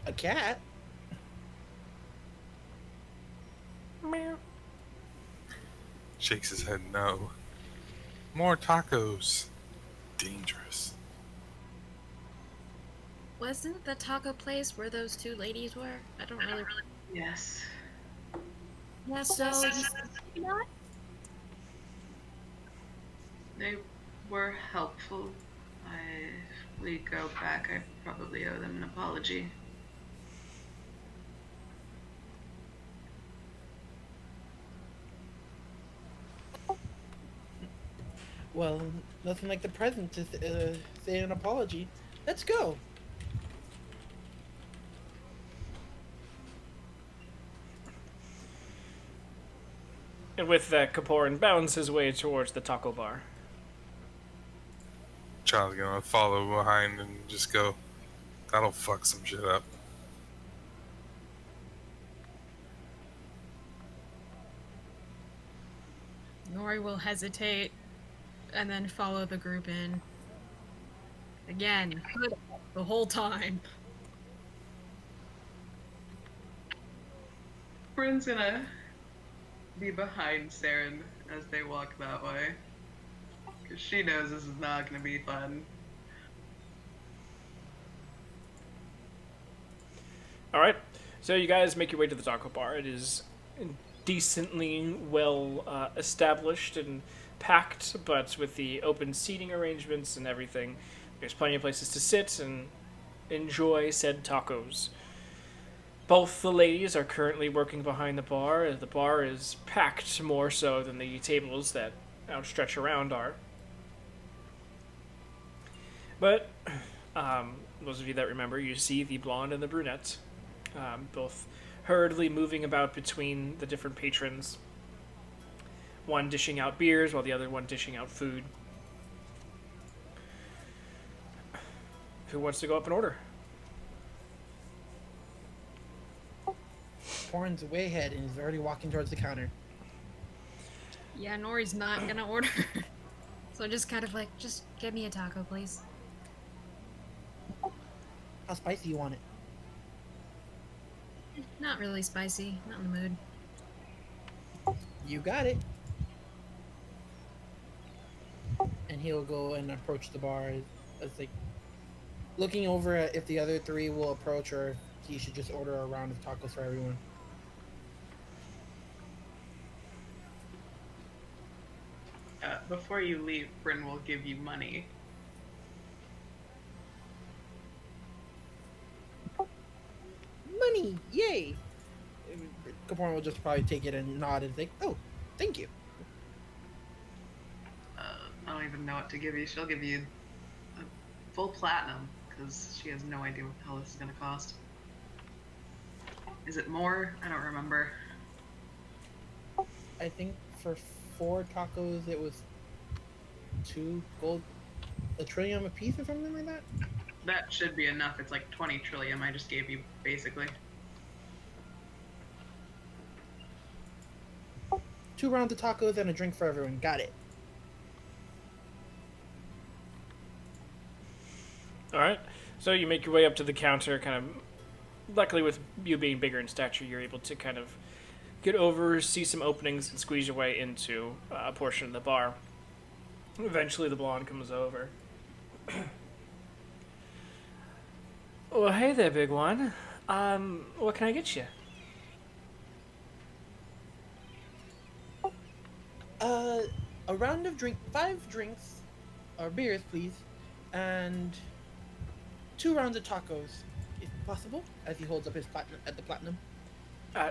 a cat. Meow. Shakes his head no. More tacos. Dangerous. Wasn't the taco place where those two ladies were? I don't really. Yes. Yeah, so. You know what? They were helpful. If we go back, I probably owe them an apology. Well, nothing like the present to say an apology. Let's go. And with that, Kaporin bounds his way towards the taco bar. Child's gonna follow behind and just go, that'll fuck some shit up. Nori will hesitate and then follow the group in. Again, the whole time. Bryn's gonna be behind Saren as they walk that way. Because she knows this is not gonna be fun. All right. So you guys make your way to the taco bar. It is decently well established and packed, but with the open seating arrangements and everything, there's plenty of places to sit and enjoy said tacos. Both the ladies are currently working behind the bar. The bar is packed more so than the tables that outstretch around are. But those of you that remember, you see the blonde and the brunette, both hurriedly moving about between the different patrons. One dishing out beers while the other one dishing out food. Who wants to go up in order? Porn's way ahead and is already walking towards the counter. Yeah, Nori's not gonna order. So just kind of like, just get me a taco, please. How spicy you want it? Not really spicy. Not in the mood. You got it. And he'll go and approach the bar as like looking over at if the other three will approach or if he should just order a round of tacos for everyone. Before you leave, Bryn will give you money. Money! Yay! Kaporn will just probably take it and nod and think, oh, thank you. I don't even know what to give you. She'll give you a full platinum because she has no idea what the hell this is going to cost. Is it more? I don't remember. I think for 4 tacos it was 2 gold, a trillium a piece or something like that. That should be enough. It's like 20 trillion I just gave you, basically. 2 rounds of tacos and a drink for everyone. Got it. All right. So you make your way up to the counter, kind of luckily, with you being bigger in stature, you're able to kind of get over, see some openings, and squeeze your way into a portion of the bar. Eventually, the blonde comes over. Well, hey there, big one. What can I get you? A round of 5 drinks, or beers, please, and 2 rounds of tacos, if possible. As he holds up his platinum.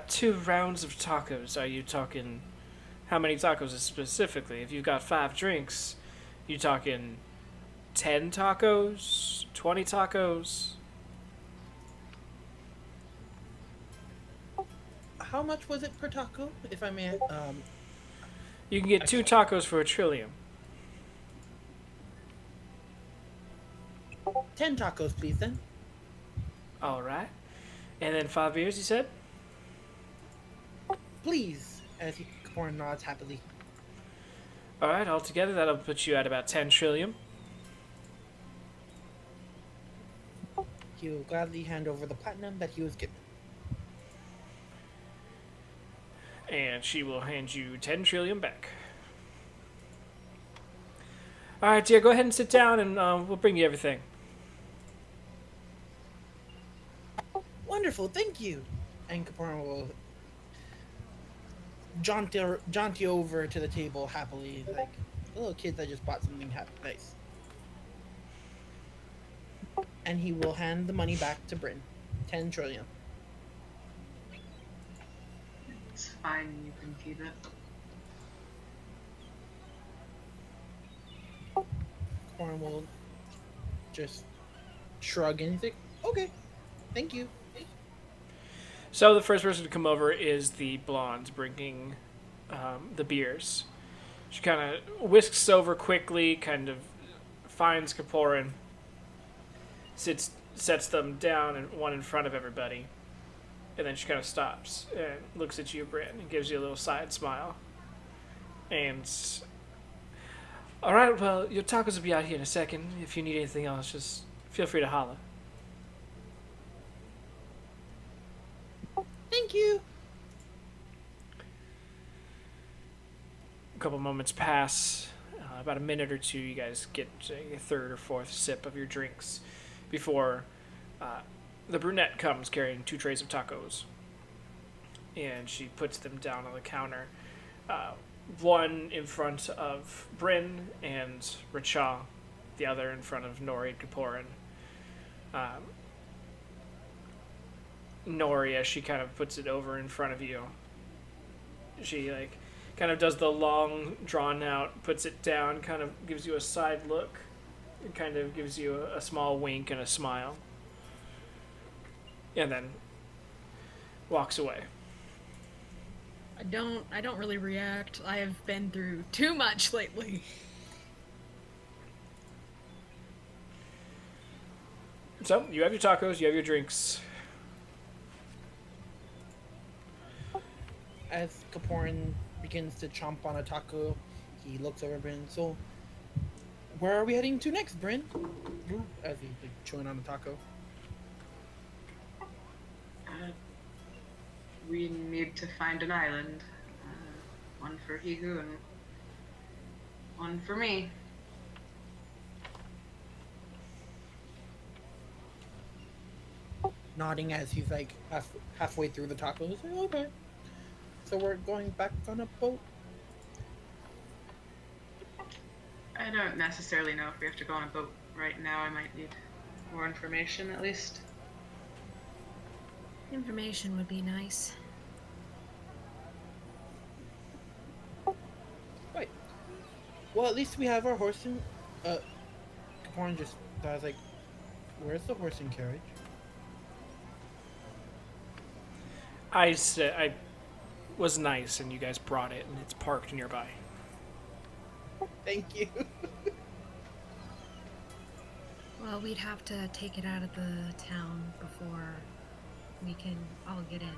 2 rounds of tacos. Are you talking? How many tacos specifically? If you've got 5 drinks, you talking 10 tacos, 20 tacos? How much was it per taco, if I may? You can get 2 tacos for $1 trillium. 10 tacos, please, then. All right. And then 5 beers, you said? Please, as Kapoor nods happily. All right, altogether, that'll put you at about 10 trillium. He will gladly hand over the platinum that he was given. And she will hand you 10 trillium back. All right, dear, go ahead and sit down, and we'll bring you everything. Wonderful, thank you. And Kapoor will jaunty over to the table happily, like a little kid that just bought something nice. And he will hand the money back to Bryn. 10 trillion. It's fine, you can keep it. Kapoor will just shrug and he's like, okay, thank you. So the first person to come over is the blonde, bringing the beers. She kind of whisks over quickly, kind of finds Kapoor, sets them down, and one in front of everybody. And then she kind of stops and looks at you, Bryn, and gives you a little side smile. And, all right, well, your tacos will be out here in a second. If you need anything else, just feel free to holler. Thank you. A couple moments pass. About a minute or two, you guys get a third or fourth sip of your drinks before the brunette comes carrying 2 trays of tacos. And she puts them down on the counter. One in front of Bryn and Racha, the other in front of Nori and Kapoor. Nori, as she kind of puts it over in front of you, she kind of does the long drawn out, puts it down, kind of gives you a side look, and kind of gives you a small wink and a smile, and then walks away. I don't really react. I have been through too much lately. So you have your tacos, you have your drinks. As Kapoor begins to chomp on a taco, he looks over Bryn. So, where are we heading to next, Bryn? As he's chewing on a taco. We need to find an island. One for Higu and one for me. Nodding as he's halfway through the taco. He's like, okay. So we're going back on a boat? I don't necessarily know if we have to go on a boat right now. I might need more information at least. Information would be nice. Right. Well, at least we have our horse and... Kapoor just... I was like, where's the horse and carriage? I was nice, and you guys brought it, and it's parked nearby. Thank you. Well, we'd have to take it out of the town before we can all get in.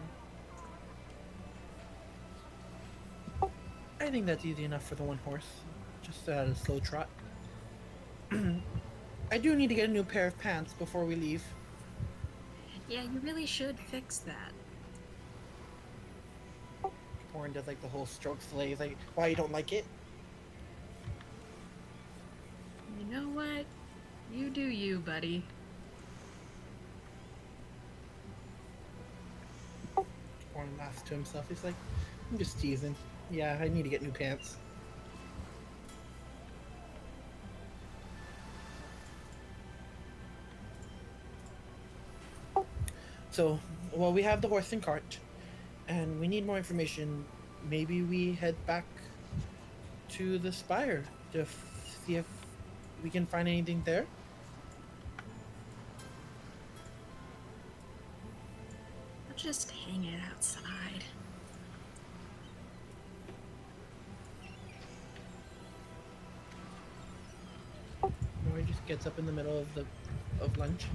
I think that's easy enough for the one horse. Just at a slow trot. I do need to get a new pair of pants before we leave. Yeah, you really should fix that. Warren does like the whole stroke sleigh. He's like, why you don't like it? You know what? You do you, buddy. Warren laughs to himself. He's like, I'm just teasing. Yeah, I need to get new pants. So, well, we have the horse and cart, and we need more information. Maybe we head back to the spire to see if we can find anything there. I'll just hang it outside. Nori just gets up in the middle of lunch.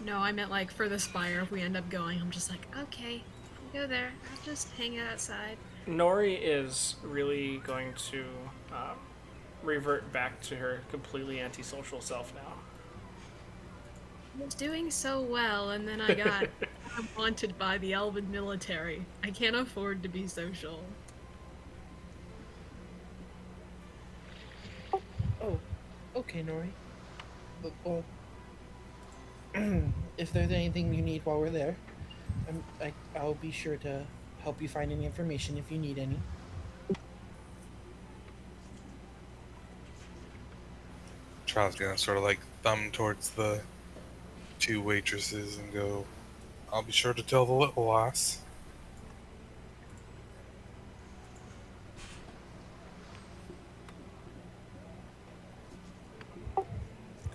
No, I meant like for the spire, if we end up going, I'm just like, okay, I'll go there. I'll just hang it outside. Nori is really going to revert back to her completely antisocial self now. I was doing so well, and then I got wanted by the Elven military. I can't afford to be social. Oh, okay, Nori. But, well, if there's anything you need while we're there, I'll be sure to help you find any information if you need any. Charles gonna sort of like thumb towards the two waitresses and go, I'll be sure to tell the little lass.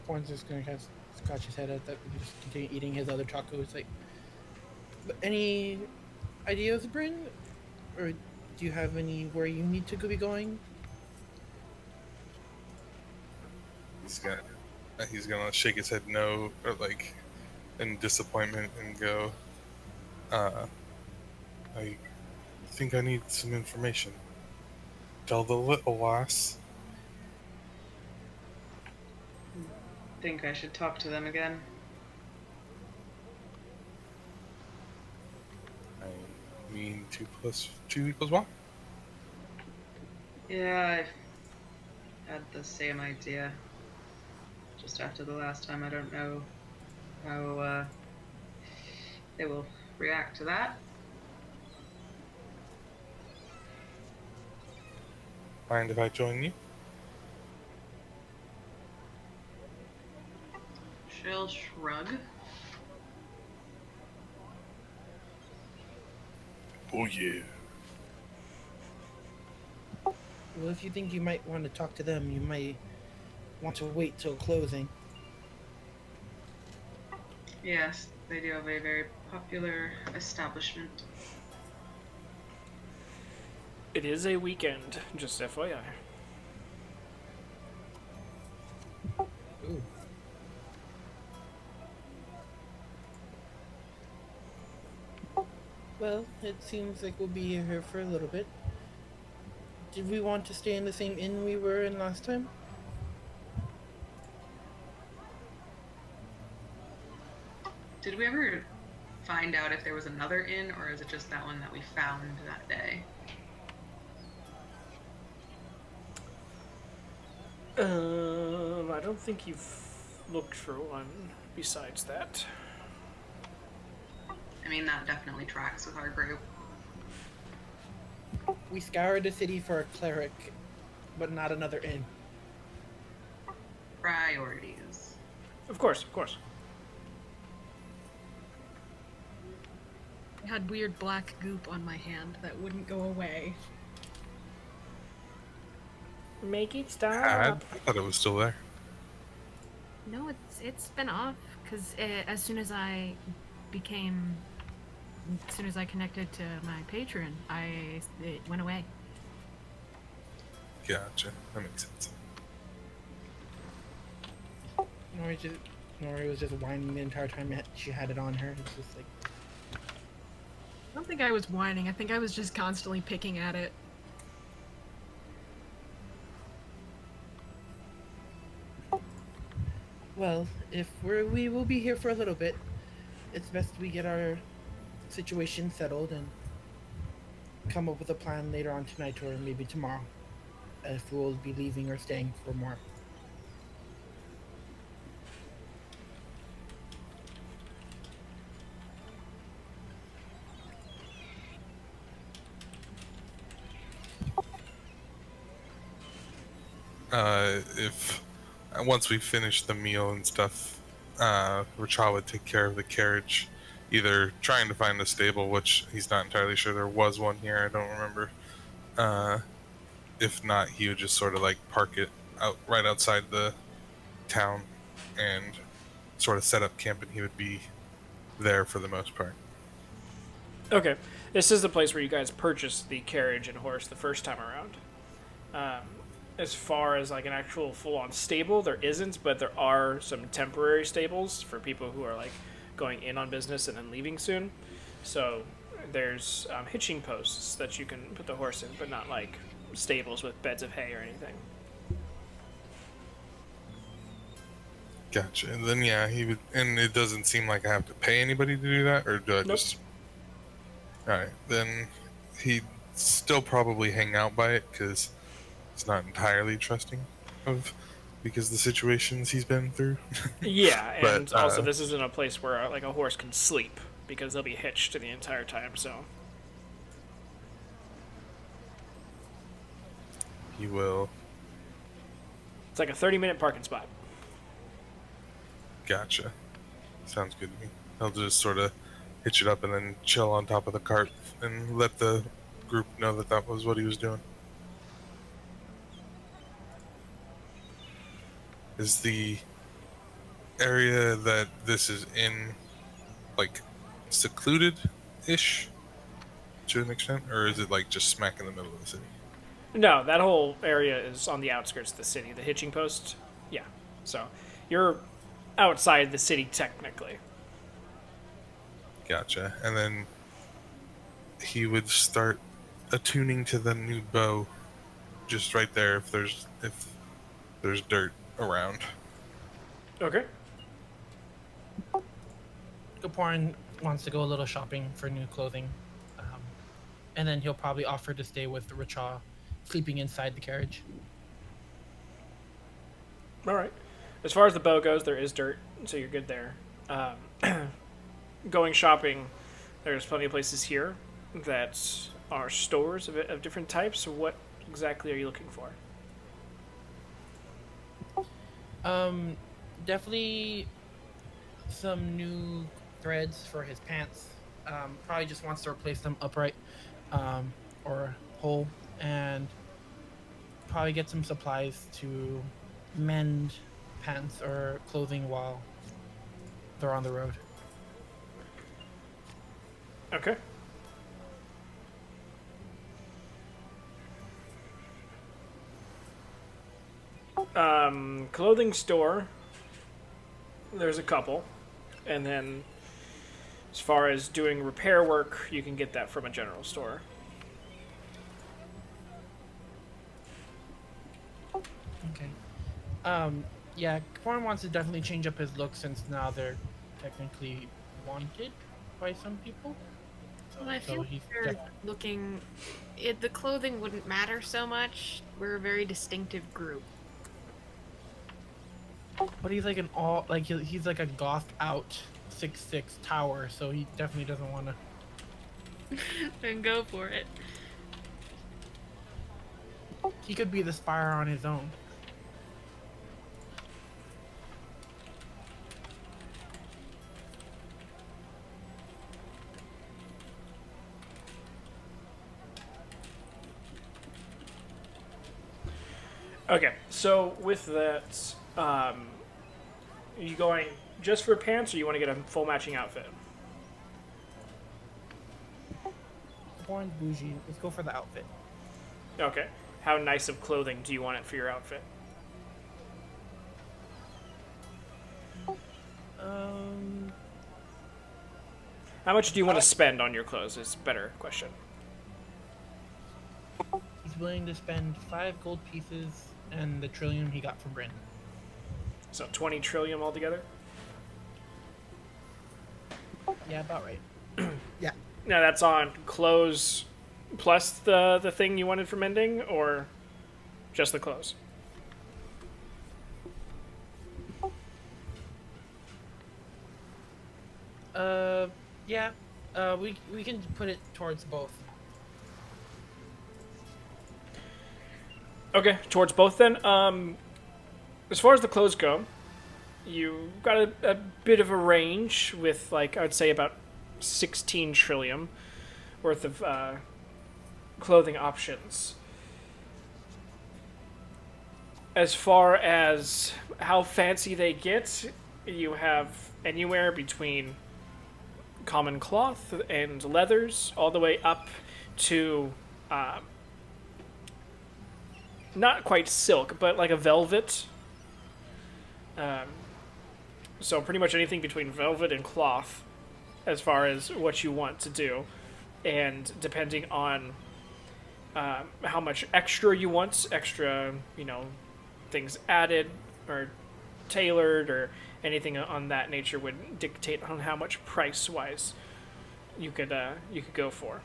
Warren's just gonna kind of scratch his head at that and just continue eating his other tacos. Like, but any ideas, Bryn? Or do you have any where you need to be going? He's gonna shake his head no, or like in disappointment, and go, I think I need some information. Tell the little lass. Think I should talk to them again. I mean, 2 + 2 = 1. Yeah, I had the same idea. Just after the last time, I don't know how they will react to that. Mind if I join you? She'll shrug. Oh yeah. Well, if you think you might want to talk to them, you might want to wait till closing. Yes, they do have a very popular establishment. It is a weekend, just FYI. Ooh. Well, it seems like we'll be here for a little bit. Did we want to stay in the same inn we were in last time? Did we ever find out if there was another inn, or is it just that one that we found that day? I don't think you've looked for one besides that. I mean, that definitely tracks with our group. We scoured the city for a cleric, but not another inn. Priorities. Of course, of course. I had weird black goop on my hand that wouldn't go away. Make it I stop. thought it was still there. No, it's been off because as soon as I connected to my patron, it went away. Gotcha. That makes sense. Nori was just whining the entire time she had it on her. It's just like, I don't think I was whining. I think I was just constantly picking at it. well, if we will be here for a little bit, it's best we get our situation settled and come up with a plan later on tonight or maybe tomorrow, if we'll be leaving or staying for more. If once we finish the meal and stuff, Rachel would take care of the carriage, either trying to find a stable, which he's not entirely sure there was one here. I don't remember. If not, he would just sort of like park it out right outside the town and sort of set up camp, and he would be there for the most part. Okay, this is the place where you guys purchased the carriage and horse the first time around. As far as like an actual full-on stable, there isn't, but there are some temporary stables for people who are like going in on business and then leaving soon. So there's hitching posts that you can put the horse in, but not like stables with beds of hay or anything. Gotcha. And then yeah, he would, and it doesn't seem like I have to pay anybody to do that, or do I Nope. just? All right, then he'd still probably hang out by it because he's not entirely trusting of because the situations he's been through. Yeah, and But, also this isn't a place where like a horse can sleep because they'll be hitched the entire time. So He will. it's like a 30-minute parking spot. Gotcha. Sounds good to me. He'll just sort of hitch it up and then chill on top of the cart and let the group know that that was what he was doing. Is the area that this is in like secluded-ish to an extent, or is it like just smack in the middle of the city? No, that whole area is on the outskirts of the city. The hitching post, yeah. So you're outside the city technically. Gotcha. And then he would start attuning to the new bow just right there if there's dirt around. Okay. Gaporin wants to go a little shopping for new clothing, and then he'll probably offer to stay with Racha, sleeping inside the carriage. All right. As far as the bow goes, there is dirt, so you're good there. Going shopping, there's plenty of places here that are stores of different types. So what exactly are you looking for? Definitely some new threads for his pants. Probably just wants to replace them upright, or whole, and probably get some supplies to mend pants or clothing while they're on the road. Okay. Clothing store. There's a couple. And then as far as doing repair work, you can get that from a general store. Okay. Yeah, Kaporin wants to definitely change up his look since now they're technically wanted by some people. Well, I feel he's like they're looking. The clothing wouldn't matter so much. We're a very distinctive group. But he's like he's like a goth out 6'6" tower, so he definitely doesn't want to. Then go for it. He could be the Spire on his own. Okay, so with that, are you going just for pants, or you want to get a full matching outfit? Kaporin's bougie. Let's go for the outfit. Okay. How nice of clothing do you want it for your outfit? How much do you want to spend on your clothes is a better question. He's willing to spend 5 gold pieces and the trillium he got from Bryn. So 20 trillium altogether? Yeah, about right. Now that's on clothes plus the thing you wanted for mending, or just the clothes? Uh, yeah. We can put it towards both. Okay, towards both then. As far as the clothes go, you got a bit of a range with, like, I would say about 16 trillium worth of clothing options. As far as how fancy they get, you have anywhere between common cloth and leathers, all the way up to not quite silk, but like a velvet. Um, so pretty much anything between velvet and cloth, as far as what you want to do, and depending on how much extra you want, extra, things added or tailored or anything on that nature would dictate on how much price wise you could go for.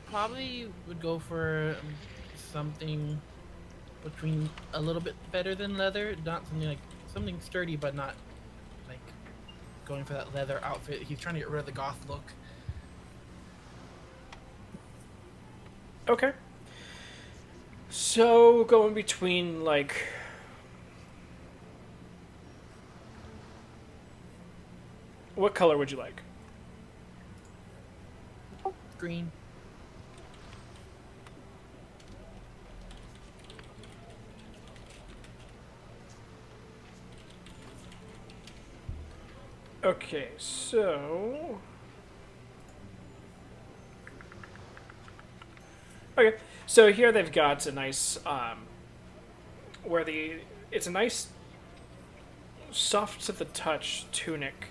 Probably would go for something between a little bit better than leather, not something like something sturdy, but not like going for that leather outfit. He's trying to get rid of the goth look. Okay. So going between like what color would you like? Green. Okay, so okay, so here they've got a nice where the it's a nice soft to the touch tunic,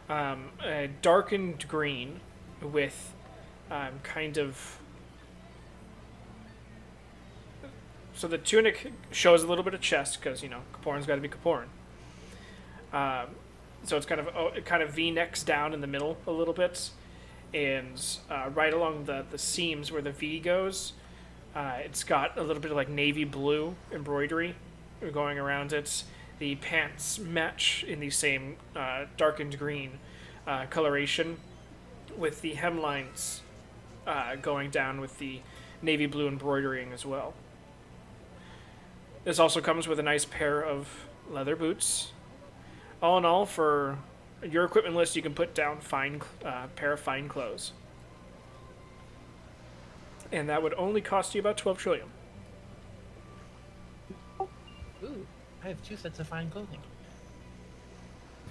a darkened green with kind of. So the tunic shows a little bit of chest because Kaporan's got to be Kaporan. Um, so it's kind of V-necks down in the middle a little bit, and right along the seams where the V goes, it's got a little bit of like navy blue embroidery going around it. The pants match in the same darkened green coloration, with the hemlines going down with the navy blue embroidering as well. This also comes with a nice pair of leather boots. All in all, for your equipment list, you can put down fine pair of fine clothes, and that would only cost you about 12 trillium. Ooh, I have 2 sets of fine clothing.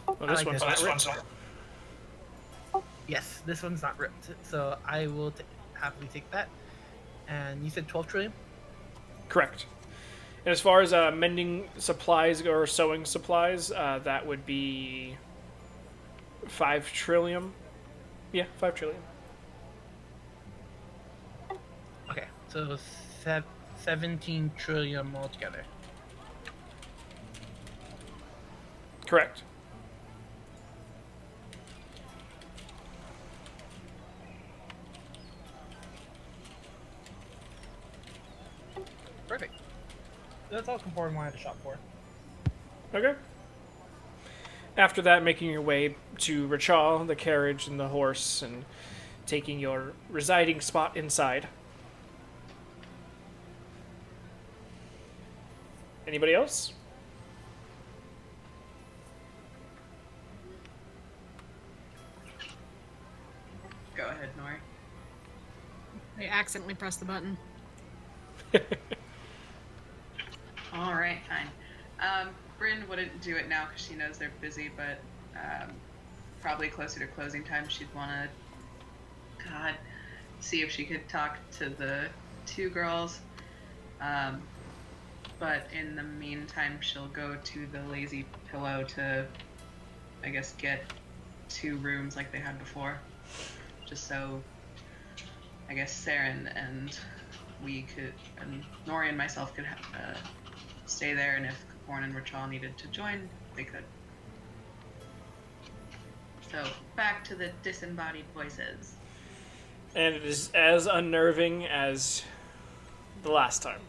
Well, I this like one's this. not ripped. Yes, this one's not ripped, so I will happily take that. And you said 12 trillion? Correct. And as far as mending supplies or sewing supplies, that would be 5 trillium. Yeah, 5 trillion. Okay, so 17 trillion altogether. Correct. Perfect. That's all Comporn wanted to shop for. Okay. After that, making your way to Rachal, the carriage and the horse, and taking your residing spot inside. Anybody else? Go ahead, Nori. I accidentally pressed the button. All right, fine. Bryn wouldn't do it now because she knows they're busy, but probably closer to closing time, she'd want to, see if she could talk to the 2 girls. But in the meantime, she'll go to the Lazy Pillow to, I guess, get 2 rooms like they had before. Just so, I guess, Saren and we could, and Nori and myself could stay there, and if Kaporn and Rachal needed to join, they could. So, back to the disembodied voices. And it is as unnerving as the last time.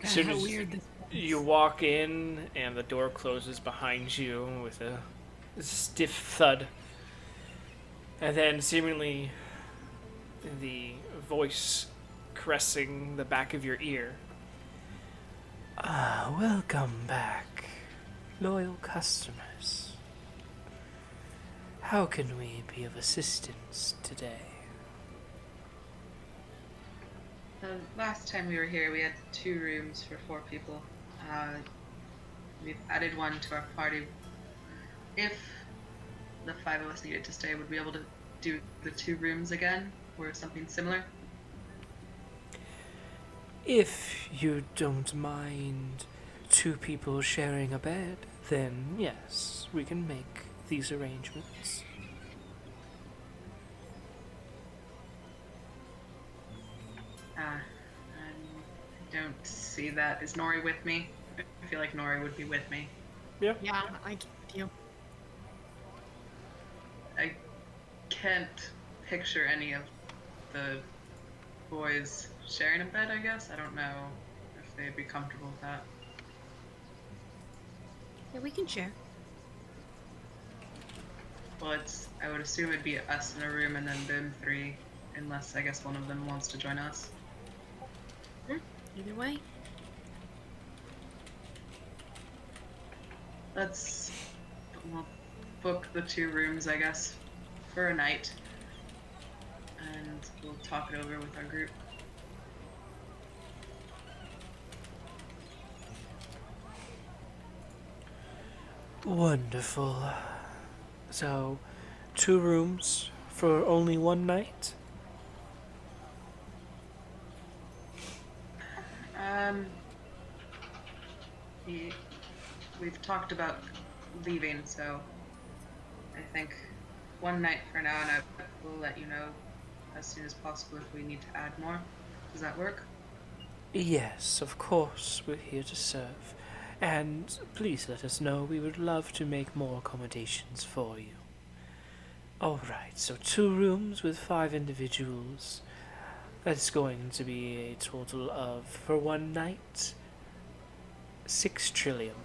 As soon How as weird this you walk in and the door closes behind you with a stiff thud, and then seemingly the voice caressing the back of your ear. Ah, welcome back, loyal customers. How can we be of assistance today? The last time we were here, we had 2 rooms for 4 people. We've added one to our party. If the 5 of us needed to stay, would we be able to do the 2 rooms again, or something similar? If you don't mind 2 people sharing a bed, then yes, we can make these arrangements. I don't see that. Is Nori with me? I feel like Nori would be with me. Yeah, I get you. I can't picture any of the boys sharing a bed, I guess. I don't know if they'd be comfortable with that. Yeah, we can share. Well, I would assume it'd be us in a room and then them 3, unless I guess one of them wants to join us. Either way. We'll book the 2 rooms, I guess, for a night. And we'll talk it over with our group. Wonderful. So, 2 rooms for only one night? We've talked about leaving, so I think one night for now, and I will let you know as soon as possible if we need to add more. Does that work? Yes, of course, we're here to serve. And please let us know. We would love to make more accommodations for you. Alright, so 2 rooms with 5 individuals. That's going to be a total of, for one night, 6 trillium.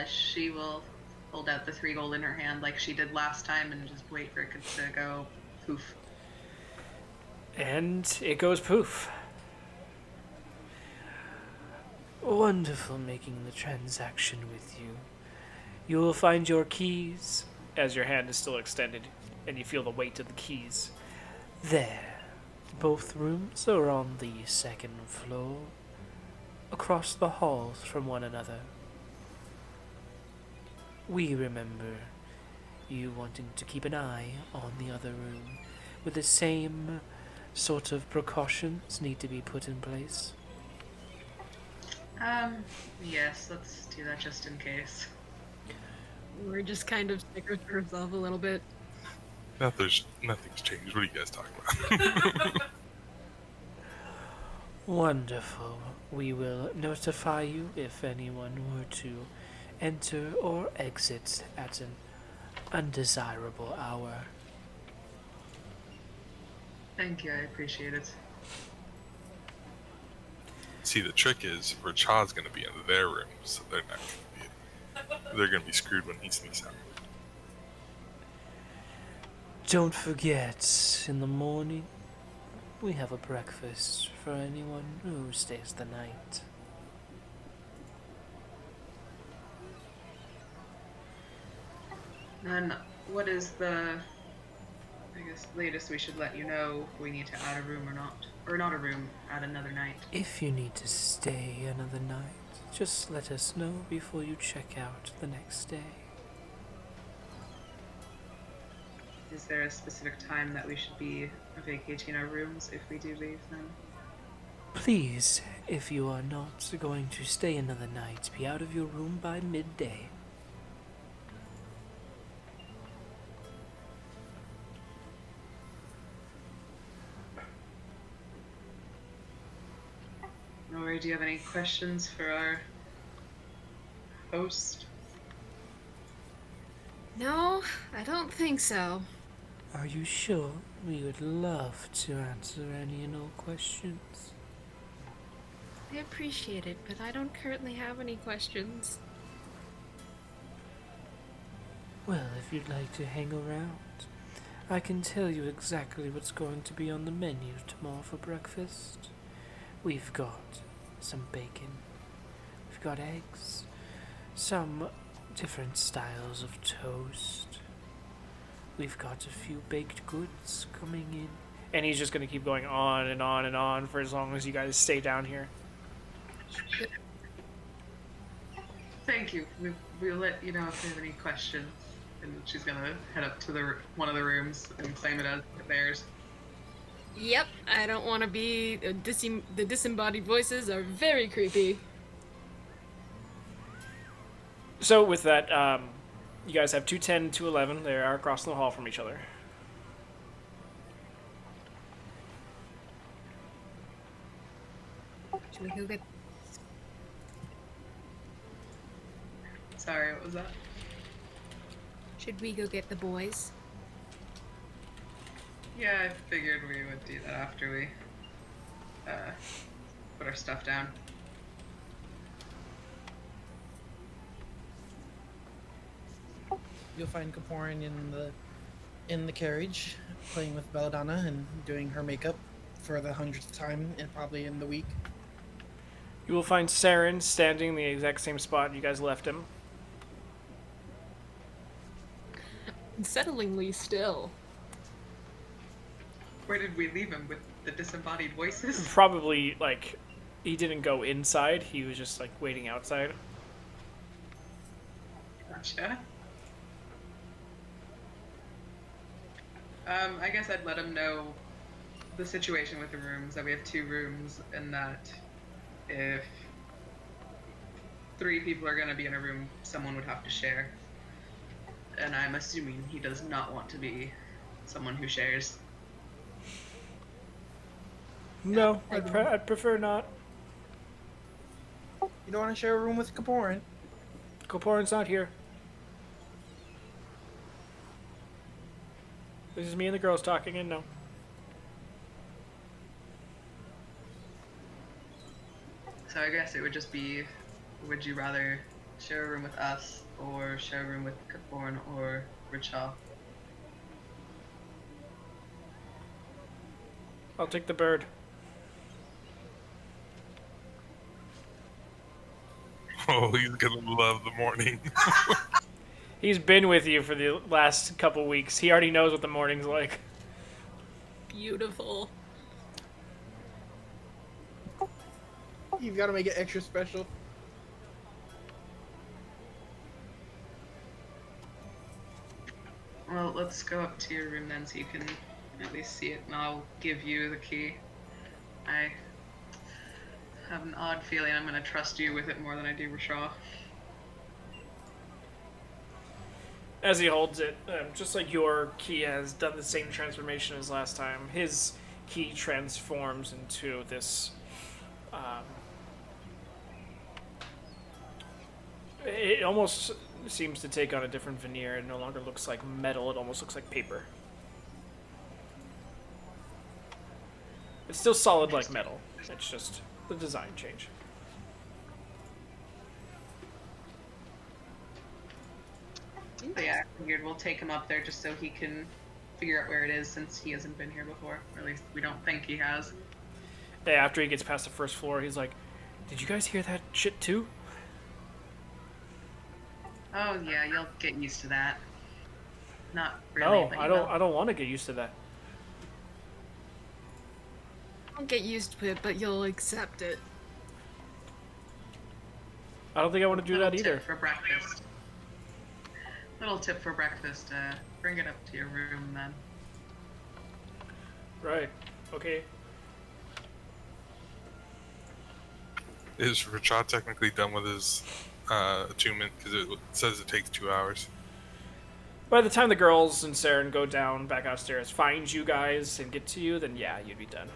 She will hold out the 3 gold in her hand like she did last time and just wait for it to go poof. And it goes poof. Wonderful making the transaction with you. You will find your keys, as your hand is still extended, and you feel the weight of the keys. There. Both rooms are on the 2nd floor, across the halls from one another. We remember you wanting to keep an eye on the other room, with the same sort of precautions need to be put in place. Yes, let's do that just in case. We're just kind of snickers to herself a little bit. Nothing's changed. What are you guys talking about? Wonderful. We will notify you if anyone were to enter or exit at an undesirable hour. Thank you, I appreciate it. See, the trick is Rachad's going to be in their room, so they're not going to be screwed when he sneaks out. Don't forget, in the morning, we have a breakfast for anyone who stays the night. And what is the, I guess, latest we should let you know if we need to add a room or not? Or not a room, add another night. If you need to stay another night, just let us know before you check out the next day. Is there a specific time that we should be vacating our rooms if we do leave then? Please, if you are not going to stay another night, be out of your room by midday. do you have any questions for our host? No, I don't think so. Are you sure? We would love to answer any and all questions. I appreciate it, but I don't currently have any questions. Well, if you'd like to hang around, I can tell you exactly what's going to be on the menu tomorrow for breakfast. We've got some bacon, we've got eggs, some different styles of toast. We've got a few baked goods coming in. And he's just going to keep going on and on and on for as long as you guys stay down here. Thank you. We'll let you know if we have any questions. And she's gonna head up to one of the rooms and claim it as theirs. Yep, I don't want to be. The disembodied voices are very creepy. So with that, you guys have 210 and 211. They are across the hall from each other. Should we go get? Sorry, what was that? Should we go get the boys? Yeah, I figured we would do that after we put our stuff down. You'll find Kaporin in the carriage, playing with Belladonna and doing her makeup for the 100th time, and probably in the week. You will find Saren standing in the exact same spot you guys left him. Unsettlingly still. Where did we leave him with the disembodied voices? Probably, like, he didn't go inside. He was just, like, waiting outside. Gotcha. I guess I'd let him know the situation with the rooms, that we have 2 rooms, and that if 3 people are going to be in a room, someone would have to share. And I'm assuming he does not want to be someone who shares. No, I'd prefer not. You don't want to share a room with Kaporin? Koporin's not here. This is me and the girls talking, and no. So I guess it would just be, would you rather share a room with us, or share a room with Kaporn or Richal? I'll take the bird. Oh, he's gonna love the morning. He's been with you for the last couple weeks. He already knows what the morning's like. Beautiful. You've got to make it extra special. Well, let's go up to your room then so you can at least see it, and I'll give you the key. I have an odd feeling I'm going to trust you with it more than I do Rashaw. As he holds it, just like your key has done the same transformation as last time, his key transforms into this. It almost seems to take on a different veneer. It no longer looks like metal, it almost looks like paper. It's still solid like metal, it's just the design change. But yeah, I figured we'll take him up there just so he can figure out where it is, since he hasn't been here before. Or at least we don't think he has. Yeah, after he gets past the first floor, he's like, "Did you guys hear that shit too?" Oh yeah, you'll get used to that. Not really. No, but I you don't. will. I don't want to get used to that. I'll get used to it, but you'll accept it. I don't think I want to do Little that tip either. for breakfast. Little tip for breakfast. Bring it up to your room then. Right. Okay. Is Rachad technically done with his attunement? Because it says it takes 2 hours. By the time the girls and Saren go down back upstairs, find you guys and get to you, then yeah, you'd be done.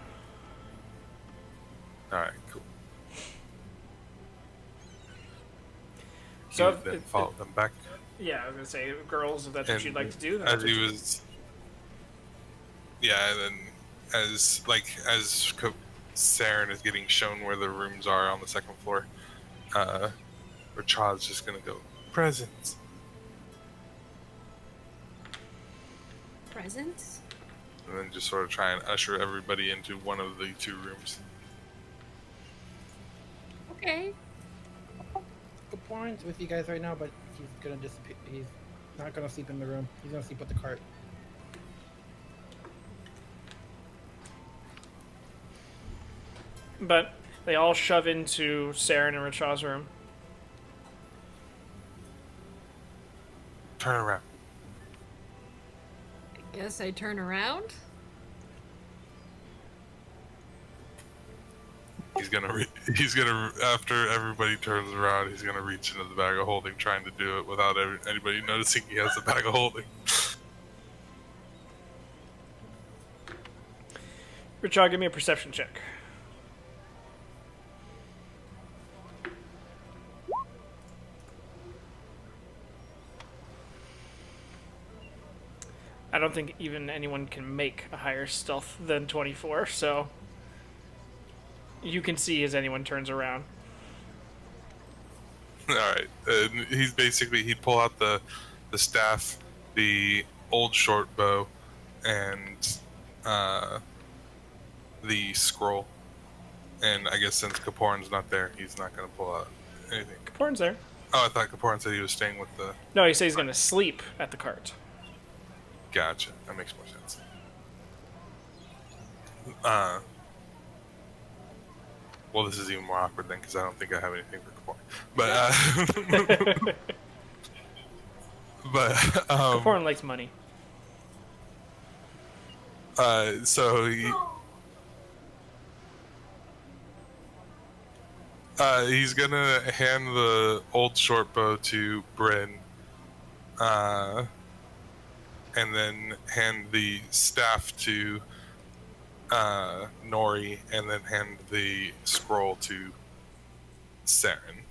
Alright, cool. he So, would then follow them back. yeah, I was gonna say, girls, if that's what And you'd like to do. Then as that's he what you- was, yeah, and then as Saren is getting shown where the rooms are on the second floor, Rachad's just gonna go presents. Presents? And then just sort of try and usher everybody into one of the two rooms. Okay. Kaporin's with you guys right now, but he's gonna disappear. He's not gonna sleep in the room. He's gonna sleep with the cart. But they all shove into Saren and Rachad's room. Turn around. Guess I turn around. He's gonna after everybody turns around, he's gonna reach into the bag of holding, trying to do it without anybody noticing he has the bag of holding. Rachad, give me a perception check. I don't think even anyone can make a higher stealth than 24, so you can see as anyone turns around. All right, he's basically he'd pull out the staff, the old short bow, and the scroll. And I guess since Kaporin's not there, he's not gonna pull out anything. Kaporin's there. Oh, I thought Kaporin said he was staying with the. No, he says he's going to sleep at the cart. Gotcha. That makes more sense. Well, this is even more awkward then, because I don't think I have anything for Kaporin. But, Kaporin likes money. so he's gonna hand the old short bow to Bryn, and then hand the staff to Nori, and then hand the scroll to Saren,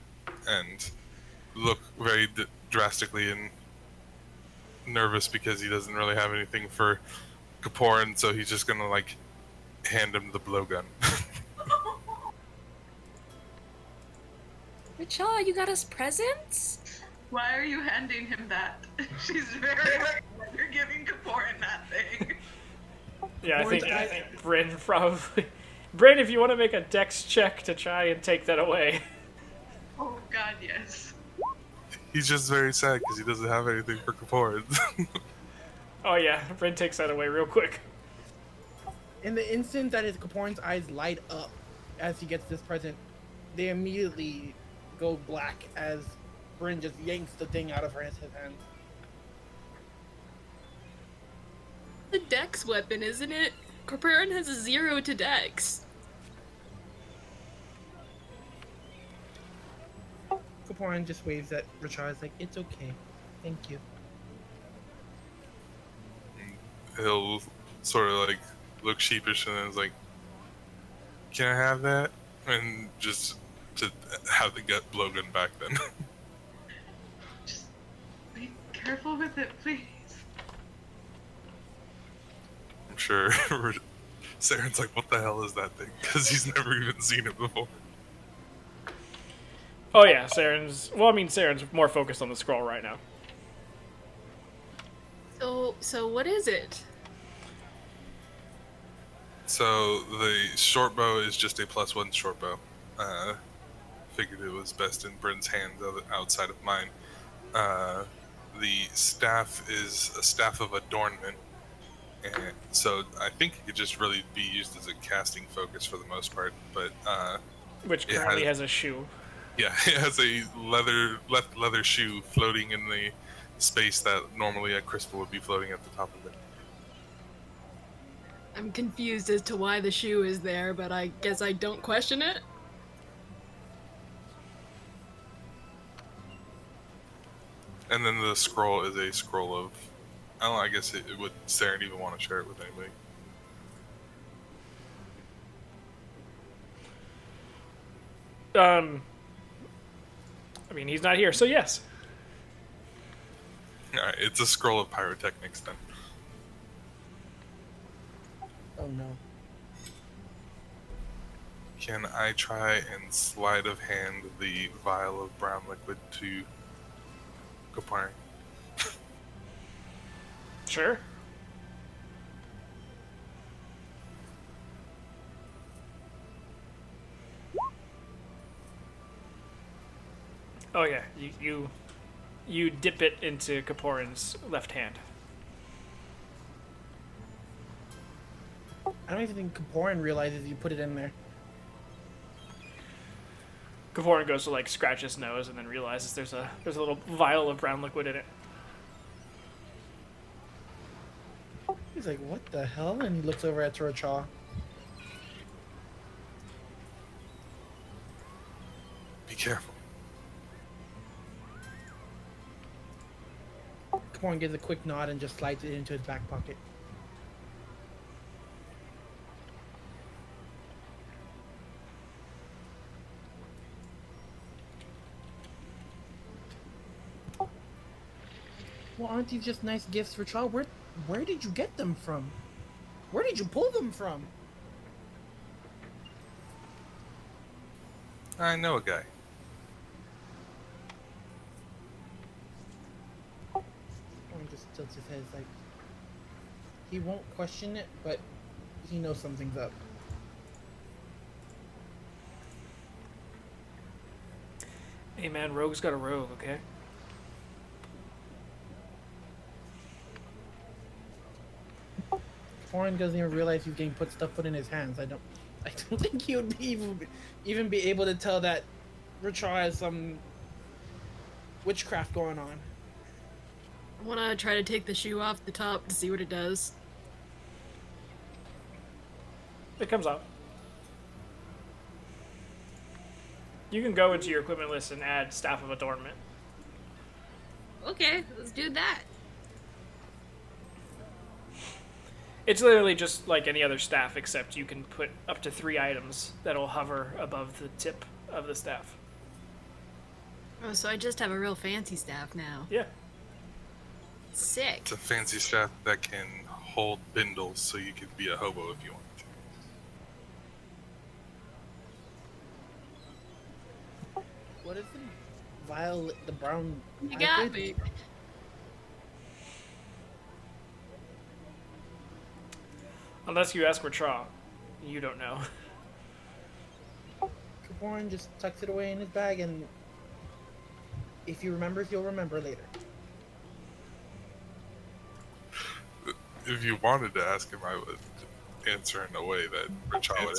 and look very drastically and nervous because he doesn't really have anything for Kaporin, so he's just gonna like hand him the blowgun. Rachel, you got us presents? Why are you handing him that? She's very upset you're giving Kaporin that thing. Yeah, I think Bryn probably... Bryn, if you want to make a dex check to try and take that away. Oh god, yes. He's just very sad because he doesn't have anything for Kaporin. Oh yeah, Bryn takes that away real quick. In the instant that his Kaporin's eyes light up as he gets this present, they immediately go black as Bryn just yanks the thing out of his hand. The dex weapon, isn't it? Corporan has a 0 to dex. Kaporin just waves at Richard, like, it's okay. Thank you. He'll sort of like look sheepish and then is like, "Can I have that?" And just to have the gut blowgun back then. Just be careful with it, please. I'm sure Saren's like, "What the hell is that thing?" Because he's never even seen it before. Oh yeah, Saren's more focused on the scroll right now. So what is it? So the short bow is just a +1 short bow. Figured it was best in Bryn's hands outside of mine. The staff is a staff of adornment, and so I think it could just really be used as a casting focus for the most part. But Which currently has a shoe. yeah, it has a left leather shoe floating in the space that normally a crystal would be floating at the top of it. I'm confused as to why the shoe is there, but I guess I don't question it. And then the scroll is a scroll of, I don't know, I guess it would Saren even want to share it with anybody. I mean, he's not here, so yes. Alright, it's a scroll of pyrotechnics then. Oh no. Can I try and sleight of hand the vial of brown liquid to Kapari? Sure. Oh yeah, you dip it into Kaporin's left hand. I don't even think Kaporin realizes you put it in there. Kaporin goes to like scratch his nose and then realizes there's a little vial of brown liquid in it. He's like, what the hell? And he looks over at Torochaw. Be careful. Kaporin gives a quick nod and just slides it into his back pocket. Well, aren't these just nice gifts for Chaw? Where did you get them from? Where did you pull them from? I know a guy. Kaporin just tilts his head. It's like, he won't question it, but he knows something's up. Hey man, rogue's got a rogue, okay? Kaporin doesn't even realize he's getting put in his hands. I don't think he would even be able to tell that Richard has some witchcraft going on. I want to try to take the shoe off the top to see what it does. It comes off. You can go into your equipment list and add Staff of Adornment. Okay, let's do that. It's literally just like any other staff, except you can put up to 3 items that'll hover above the tip of the staff. Oh, so I just have a real fancy staff now. Yeah. Sick. It's a fancy staff that can hold bindles, so you could be a hobo if you want to. What is the violet, the brown? You got liquid? me. Unless you ask Ratraw. You don't know. Kaporin just tucks it away in his bag, and if he remembers, you'll remember later. If you wanted to ask him, I would answer in a way that Richard would.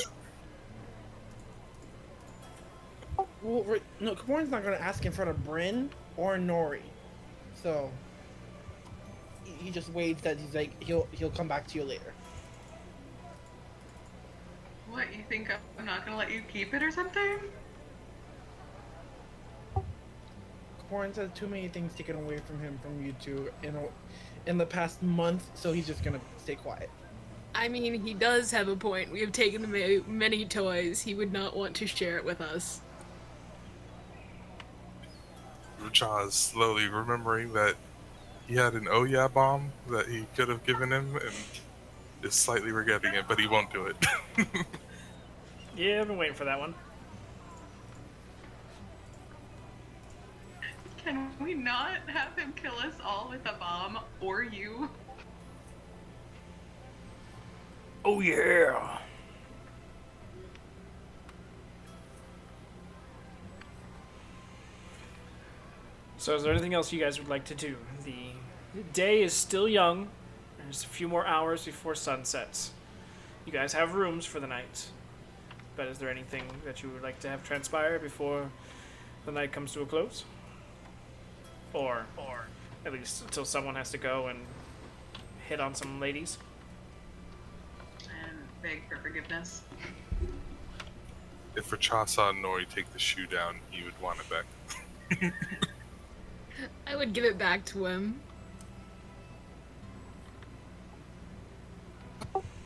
Well, no, Kaporin's not going to ask in front of Bryn or Nori, so he just waits that he's like he'll come back to you later. What, you think I'm not gonna let you keep it or something? Kaporin's had too many things taken away from him from you two in the past month, so he's just gonna stay quiet. I mean, he does have a point. We have taken many toys. He would not want to share it with us. Richard is slowly remembering that he had an oh yeah bomb that he could have given him, and is slightly regretting it, but he won't do it. Yeah, I've been waiting for that one. Can we not have him kill us all with a bomb, or you? Oh yeah. So is there anything else you guys would like to do? The day is still young. There's a few more hours before sunsets. You guys have rooms for the night. But is there anything that you would like to have transpire before the night comes to a close? Or at least until someone has to go and hit on some ladies? And beg for forgiveness. If Richard saw Nori take the shoe down, he would want it back. I would give it back to him.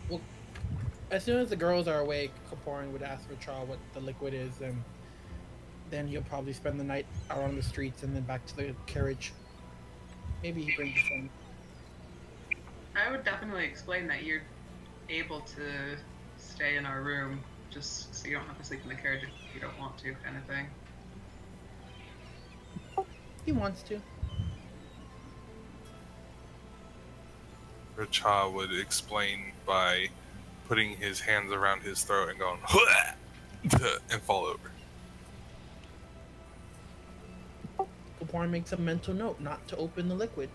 Well, as soon as the girls are awake, Kaporin would ask Richard what the liquid is, and Then he'll probably spend the night out on the streets and then back to the carriage. Maybe he brings his own. I would definitely explain that you're able to stay in our room just so you don't have to sleep in the carriage if you don't want to, kind of thing. He wants to. Racha would explain by putting his hands around his throat and going, and fall over. Kaporn makes a mental note not to open the liquid.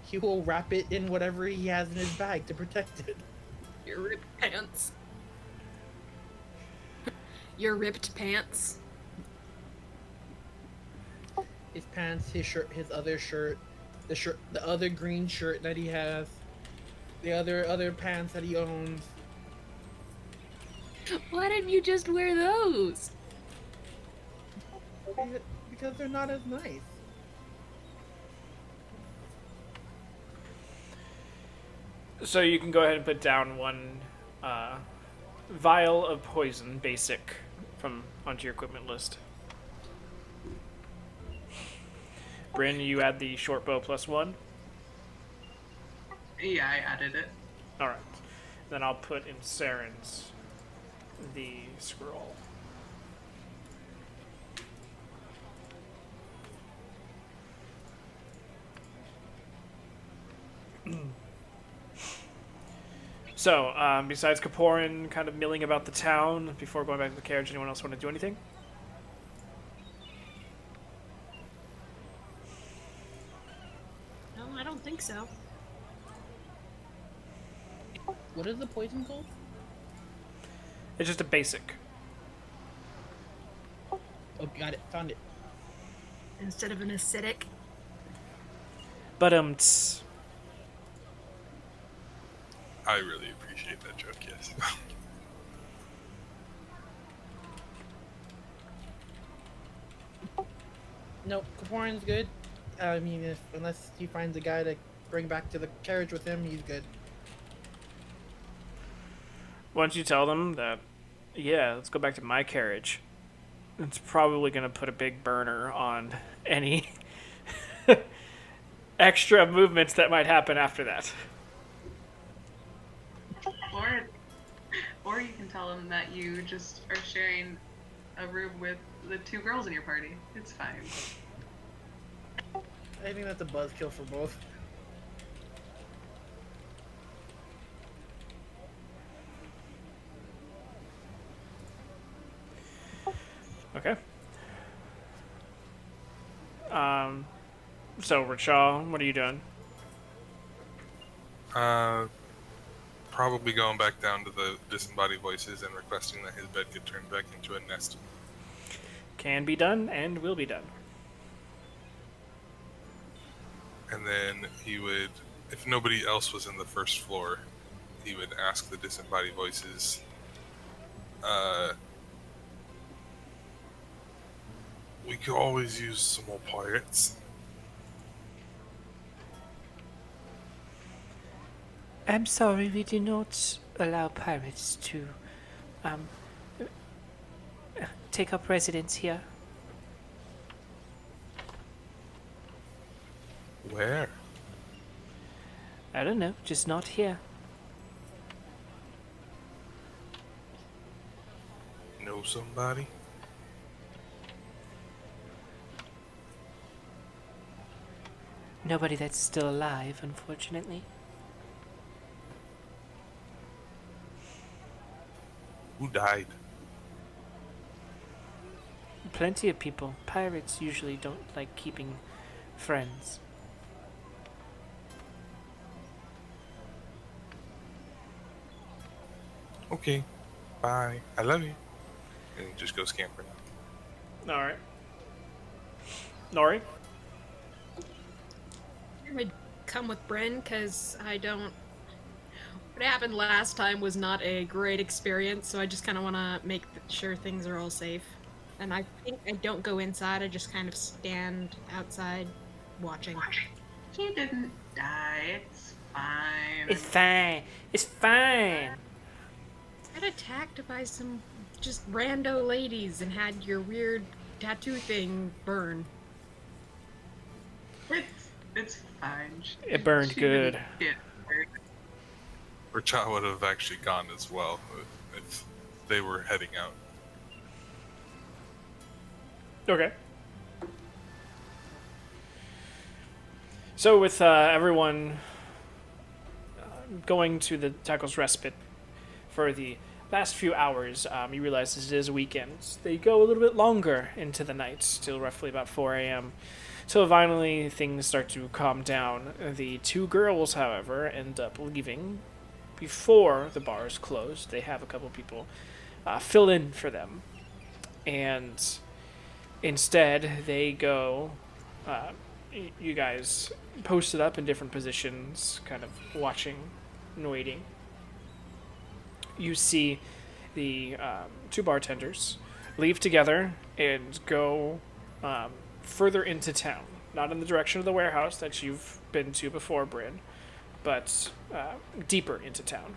He will wrap it in whatever he has in his bag to protect it. Your ripped pants. Your ripped pants. His pants, his shirt, his other shirt, the other green shirt that he has, the other pants that he owns. Why didn't you just wear those? Because they're not as nice. So you can go ahead and put down one vial of poison, basic, from onto your equipment list. Bryn, you add the short bow +1. Yeah, I added it. All right. Then I'll put in Saren's the scroll. So, besides Kaporin kind of milling about the town before going back to the carriage, anyone else want to do anything? No, I don't think so. What is the poison called? It's just a basic. Oh, got it. Found it. Instead of an acidic. But I really appreciate that joke, yes. Nope, Kaporin's good. I mean, unless he finds a guy to bring back to the carriage with him, he's good. once you tell them that, yeah, let's go back to my carriage, it's probably going to put a big burner on any extra movements that might happen after that. Or you can tell them that you just are sharing a room with the 2 girls in your party. It's fine. I think that's a buzzkill for both. Okay. So, Rachel, what are you doing? Probably going back down to the disembodied voices and requesting that his bed get turned back into a nest. Can be done and will be done. And then he would, if nobody else was in the first floor, he would ask the disembodied voices, we could always use some more pirates. I'm sorry, we do not allow pirates to take up residence here. Where? I don't know, just not here. Know somebody? Nobody that's still alive, unfortunately. Who died? Plenty of people. Pirates usually don't like keeping friends. Okay, bye. I love you. And just go scampering. Alright. Nori? I would come with Bryn because I don't. What happened last time was not a great experience, so I just kind of want to make sure things are all safe. And I think I don't go inside, I just kind of stand outside watching. He didn't die. It's fine. It's fine. It's fine. Got attacked by some just rando ladies and had your weird tattoo thing burn. It's fine. It burned She good. didn't get hurt. Racha would have actually gone as well if they were heading out. Okay. So with everyone going to the Tackle's Respite for the last few hours, you realize this is a weekend. They go a little bit longer into the night, till roughly about 4 a.m. Till finally things start to calm down. The two girls, however, end up leaving before the bars closed. They have a couple people fill in for them. And instead, they go... you guys posted up in different positions, kind of watching and waiting. You see the two bartenders leave together and go further into town. Not in the direction of the warehouse that you've been to before, Bryn, but deeper into town.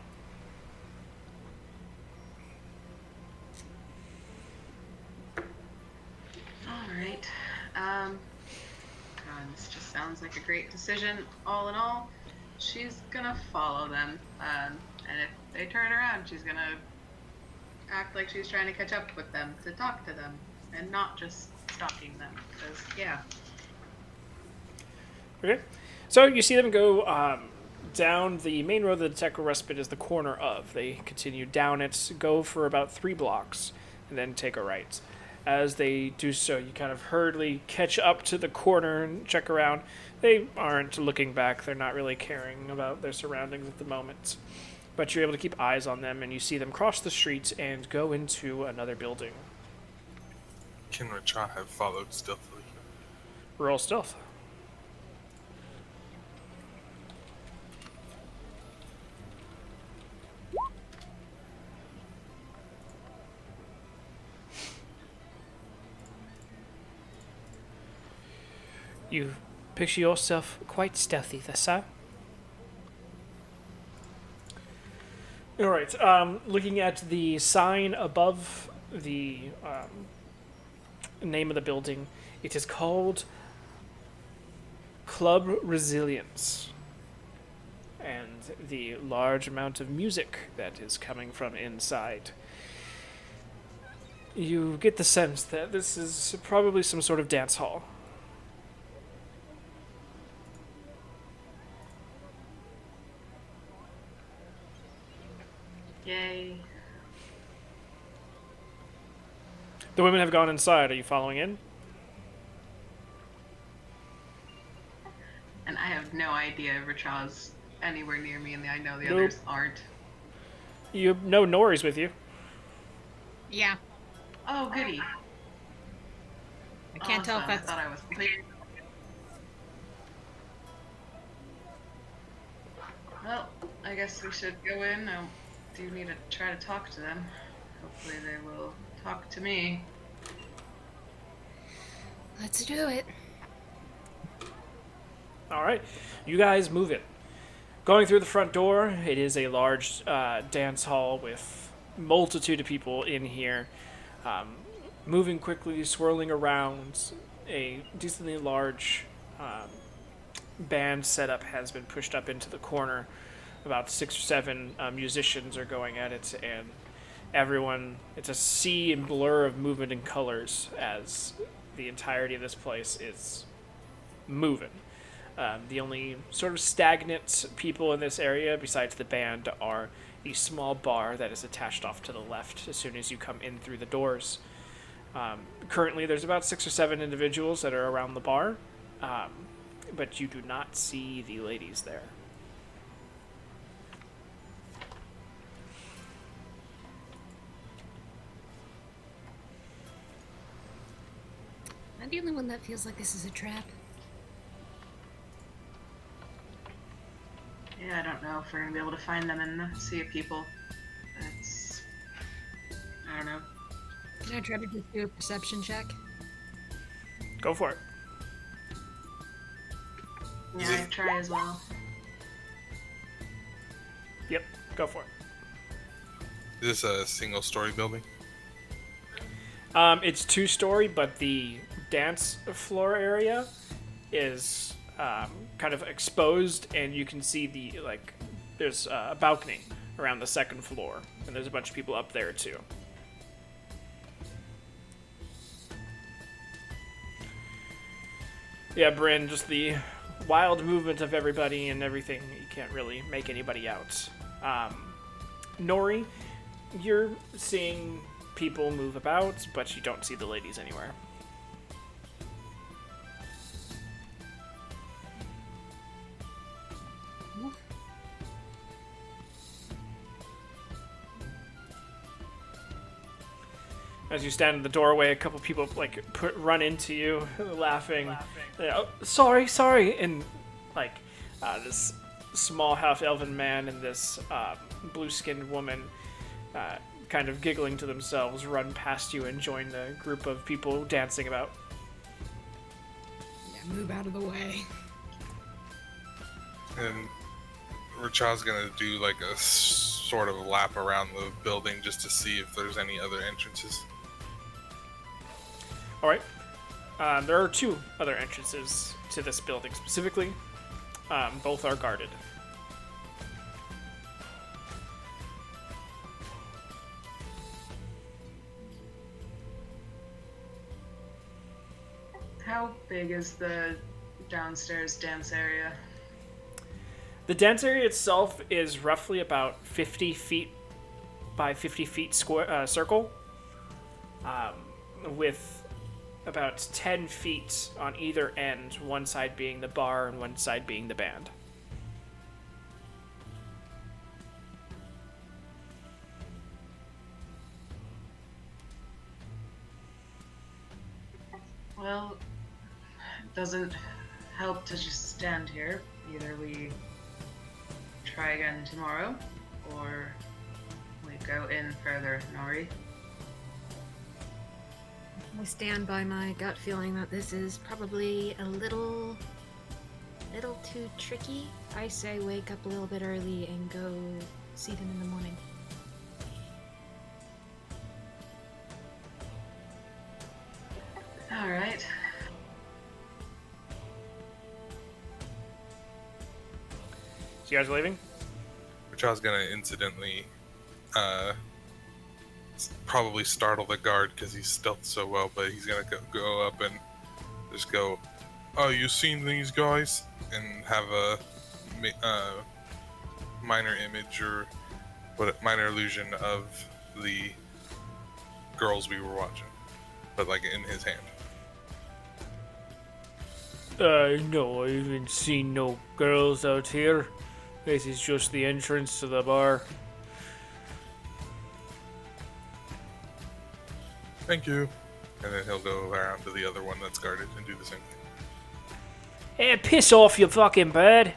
All right. God, this just sounds like a great decision. All in all, she's gonna follow them. And if they turn around, she's gonna act like she's trying to catch up with them, to talk to them, and not just stalking them. Because, yeah. Okay. So you see them go down the main road that the Tech Respite is the corner of. They continue down it, go for about 3 blocks, and then take a right. As they do so, you kind of hurriedly catch up to the corner and check around. They aren't looking back. They're not really caring about their surroundings at the moment. But you're able to keep eyes on them, and you see them cross the street and go into another building. Can Racha have followed stealthily? Roll stealth. You picture yourself quite stealthy, there, sir. All right. Looking at the sign above the name of the building, it is called Club Resilience. And the large amount of music that is coming from inside. You get the sense that this is probably some sort of dance hall. Yay. The women have gone inside. Are you following in? And I have no idea if Racha's anywhere near me, and I know the Nope. others aren't. You know Nori's with you. Yeah. Oh, goody. I can't tell if Awesome. that's. I thought I was clear. Well, I guess we should go in. I do need to try to talk to them. Hopefully they will talk to me. Let's do it. All right. You guys move it. Going through the front door, it is a large dance hall with multitude of people in here, moving quickly, swirling around. A decently large band setup has been pushed up into the corner. About 6 or 7 musicians are going at it, and everyone, it's a sea and blur of movement and colors as the entirety of this place is moving. The only sort of stagnant people in this area, besides the band, are the small bar that is attached off to the left as soon as you come in through the doors. Currently, there's about 6 or 7 individuals that are around the bar, but you do not see the ladies there. Am I the only one that feels like this is a trap? Yeah, I don't know if we're gonna be able to find them in the sea of people. It's... I don't know. Can I try to just do a perception check? Go for it. Yeah, I try as well. Yep, go for it. Is this a single-story building? It's 2-story, but the dance floor area is kind of exposed, and you can see there's a balcony around the 2nd floor, and there's a bunch of people up there too. Yeah, Bryn, just the wild movement of everybody and everything. You can't really make anybody out. Nori, you're seeing people move about, but you don't see the ladies anywhere. As you stand in the doorway, a couple people run into you, laughing. Oh, sorry, and this small half-elven man and this blue-skinned woman, kind of giggling to themselves, run past you and join the group of people dancing about. Yeah, move out of the way. And Rachad's gonna do like a sort of lap around the building just to see if there's any other entrances. All right. There are 2 other entrances to this building specifically. Both are guarded. How big is the downstairs dance area? The dance area itself is roughly about 50 feet by 50 feet square circle, with about 10 feet on either end, one side being the bar and one side being the band. Well, it doesn't help to just stand here. Either we try again tomorrow, or we go in further, Nori. I stand by my gut feeling that this is probably a little too tricky. I say wake up a little bit early and go see them in the morning. All right. So you guys are leaving? Rachad's gonna incidentally probably startle the guard because he's stealthed so well, but he's gonna go up and just go, "Oh, you seen these guys?" and have a minor image or minor illusion of the girls we were watching, but like in his hand. No, I haven't seen no girls out here. This is just the entrance to the bar. Thank you. And then he'll go around to the other one that's guarded and do the same thing. Hey, piss off, you fucking bird!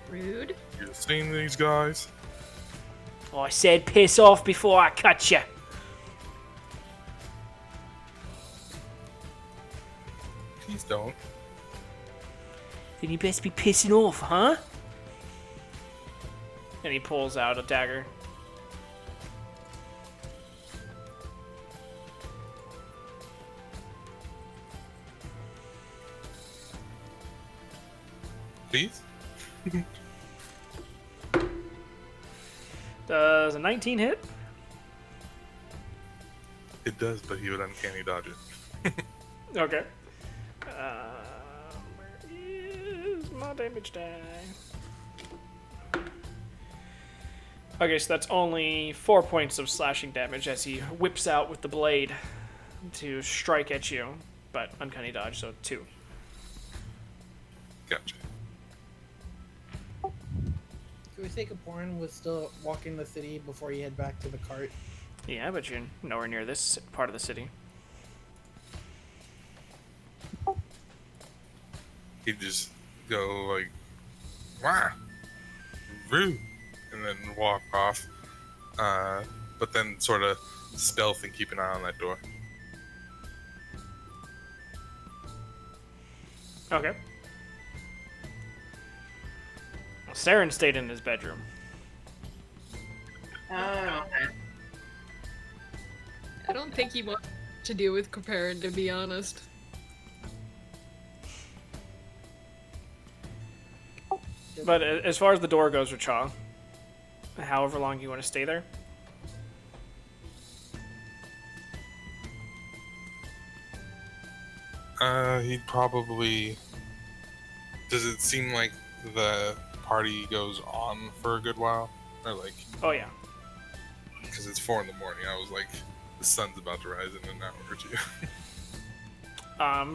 Rude. You seen these guys? I said piss off before I cut you. Please don't. Then you best be pissing off, huh? And he pulls out a dagger. Please? Does a 19 hit? It does, but he would uncanny dodge it. Okay. Where is my damage die? Okay, so that's only 4 points of slashing damage as he whips out with the blade to strike at you, but uncanny dodge, so 2. Gotcha. Can we say Kaporin was still walking the city before you head back to the cart? Yeah, but you're nowhere near this part of the city. He'd just go like, "Wah, rude," and then walk off. But then sort of stealth and keep an eye on that door. Okay. Well, Saren stayed in his bedroom. Oh, okay. I don't think he wants to deal with Caparin, to be honest. But as far as the door goes, Racha, however long you want to stay there. He'd probably. Does it seem like the party goes on for a good while, or like? Oh yeah. Because it's 4 a.m. I was like, the sun's about to rise in an hour or two.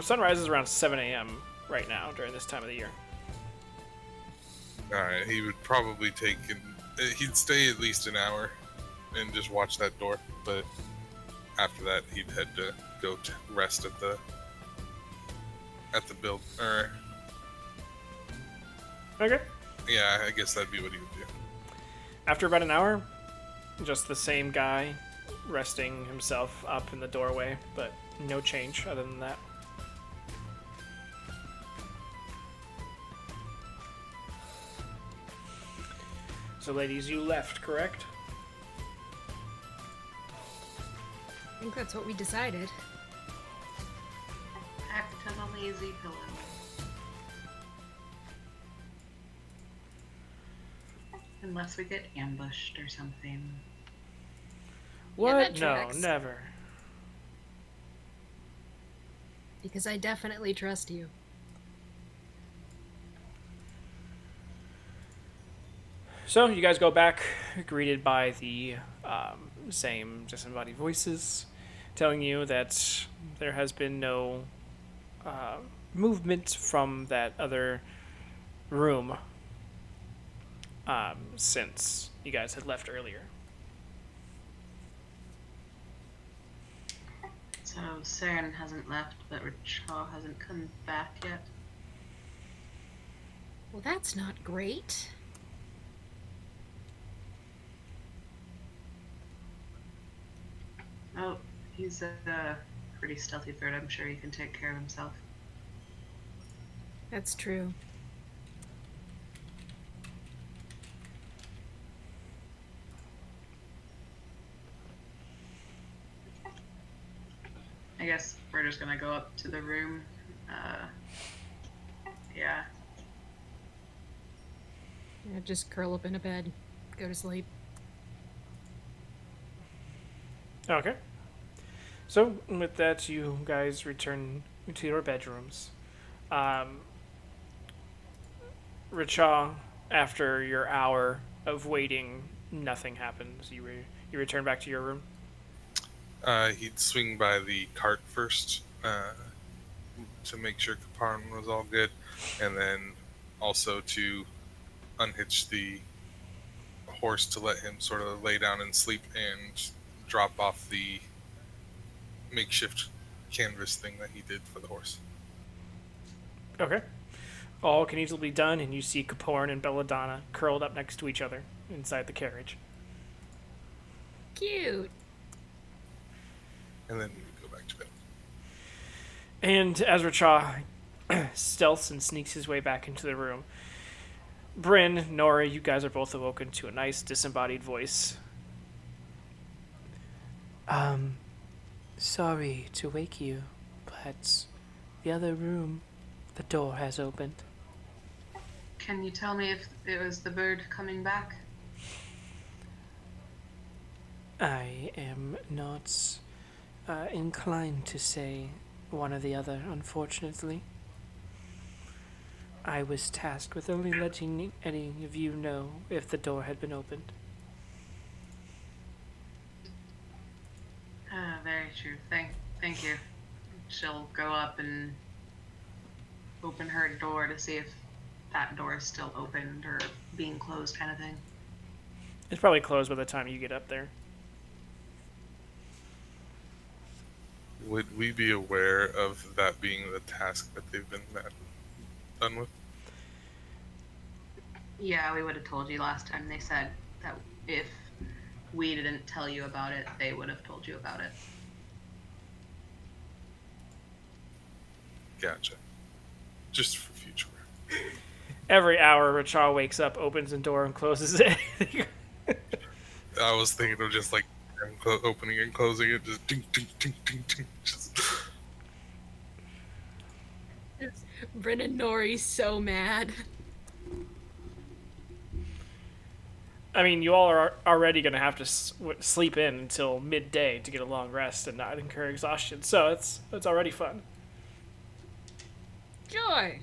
Sunrise is around 7 a.m. right now during this time of the year. Alright, he would probably he'd stay at least an hour and just watch that door, but after that he'd head to go to rest at the build, or Okay. yeah, I guess that'd be what he would do. After about an hour, just the same guy resting himself up in the doorway, but no change other than that. So, ladies, you left, correct? I think that's what we decided. Back to the lazy pillow. Unless we get ambushed or something. What? that No, tracks. never. Because I definitely trust you. So, you guys go back, greeted by the same disembodied voices, telling you that there has been no movement from that other room since you guys had left earlier. So Saren hasn't left, but Racha hasn't come back yet. Well, that's not great. Oh, he's a pretty stealthy bird. I'm sure he can take care of himself. That's true. I guess we're just gonna go up to the room. Yeah. Yeah, just curl up in a bed, go to sleep. Okay. So, with that, you guys return to your bedrooms. Racha, after your hour of waiting, nothing happens. You return back to your room. He'd swing by the cart first to make sure Kaparn was all good, and then also to unhitch the horse to let him sort of lay down and sleep, and drop off the makeshift canvas thing that he did for the horse. Okay. All can easily be done, and you see Kaporn and Belladonna curled up next to each other inside the carriage. Cute. And then we would go back to bed. And as Racha stealths and sneaks his way back into the room, Bryn, Nora, you guys are both awoken to a nice disembodied voice. Sorry to wake you, but the other room, the door has opened. Can you tell me if it was the bird coming back? I am not inclined to say one or the other, unfortunately. I was tasked with only letting any of you know if the door had been opened. Very true. Thank you. She'll go up and open her door to see if that door is still opened or being closed, kind of thing. It's probably closed by the time you get up there. Would we be aware of that being the task that they've been done with? Yeah, we would have told you last time. They said that if we didn't tell you about it, they would have told you about it. Gotcha. Just for future. Every hour, Racha wakes up, opens the door, and closes it. I was thinking of just like opening and closing it, just ding, ding, ding, ding, ding. Just, Bryn and Nori's so mad. I mean, you all are already going to have to sleep in until midday to get a long rest and not incur exhaustion, so it's already fun. Joy.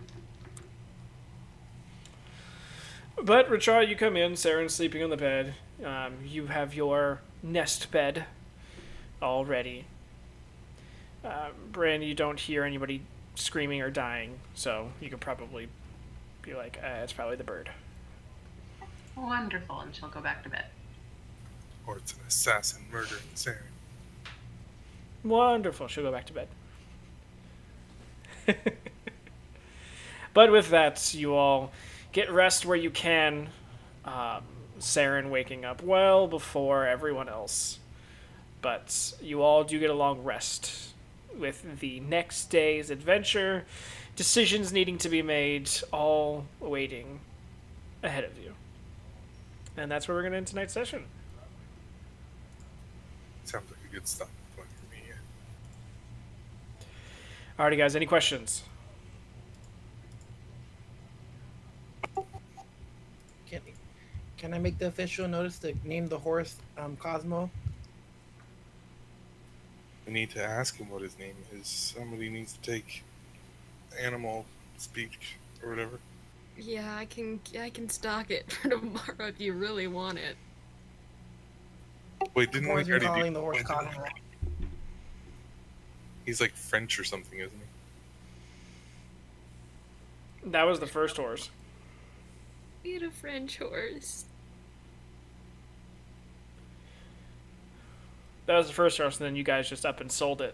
But Richard, you come in. Saren's sleeping on the bed. You have your nest bed all ready. Bryn, you don't hear anybody screaming or dying, so you could probably be like, it's probably the bird. Wonderful, and she'll go back to bed. or it's an assassin murdering Saren. Wonderful. She'll go back to bed. But with that, you all get rest where you can. Saren waking up well before everyone else. But you all do get a long rest with the next day's adventure, decisions needing to be made, all waiting ahead of you. And that's where we're going to end tonight's session. Sounds like a good stopping point for me. Alrighty, guys, any questions? Can I make the official notice to name the horse Cosmo? I need to ask him what his name is. Somebody needs to take animal speech or whatever. Yeah, I can stock it for tomorrow if you really want it. Wait, didn't we Boys are already calling do? the horse Cosmo. He's like French or something, isn't he? That was the first horse. Eat a French horse. That was the first horse, and then you guys just up and sold it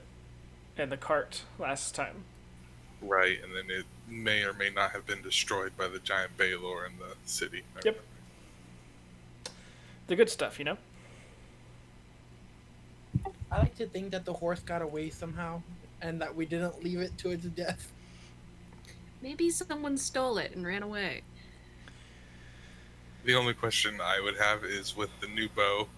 in the cart last time. Right, and then it may or may not have been destroyed by the giant Baylor in the city. Yep. The good stuff, you know? I like to think that the horse got away somehow, and that we didn't leave it to its death. Maybe someone stole it and ran away. The only question I would have is with the new bow,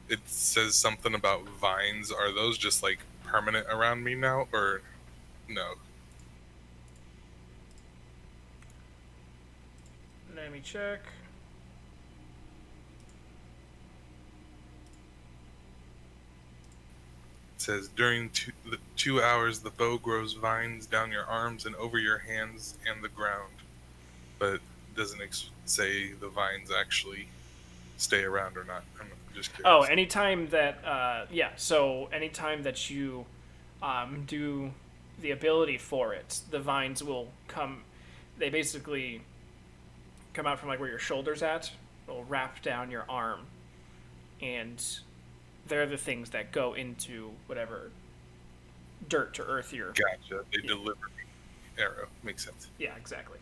it says something about vines. Are those just like permanent around me now, or no? Let me check. It says during the 2 hours, the bow grows vines down your arms and over your hands and the ground, but it doesn't say the vines actually stay around or not. I'm just curious. Oh, anytime that, so anytime that you do the ability for it, the vines will come, they basically come out from like where your shoulder's at, they'll wrap down your arm, and they're the things that go into whatever dirt or earth you're... Gotcha. They deliver the arrow. Makes sense. Yeah, exactly.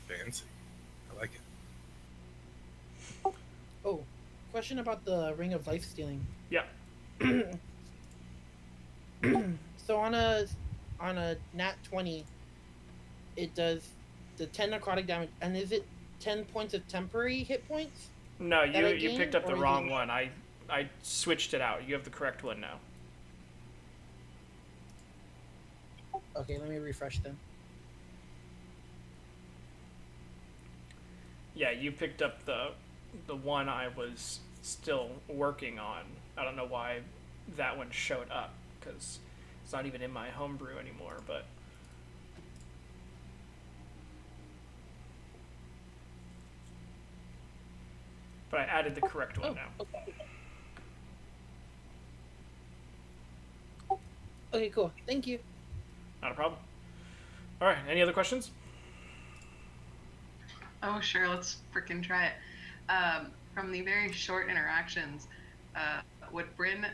Fancy. I like it. Oh, question about the Ring of Life Stealing. Yeah. So on a nat 20, it does the 10 necrotic damage, and is it 10 points of temporary hit points? No, you gain, picked up the or is wrong it- one. I switched it out. You have the correct one now. Okay, let me refresh them. Yeah, you picked up the one I was still working on. I don't know why that one showed up, because it's not even in my homebrew anymore, but... But I added the correct one now. Okay, cool. Thank you. Not a problem. Alright, any other questions? Oh, sure, let's freaking try it. From the very short interactions, would Bryn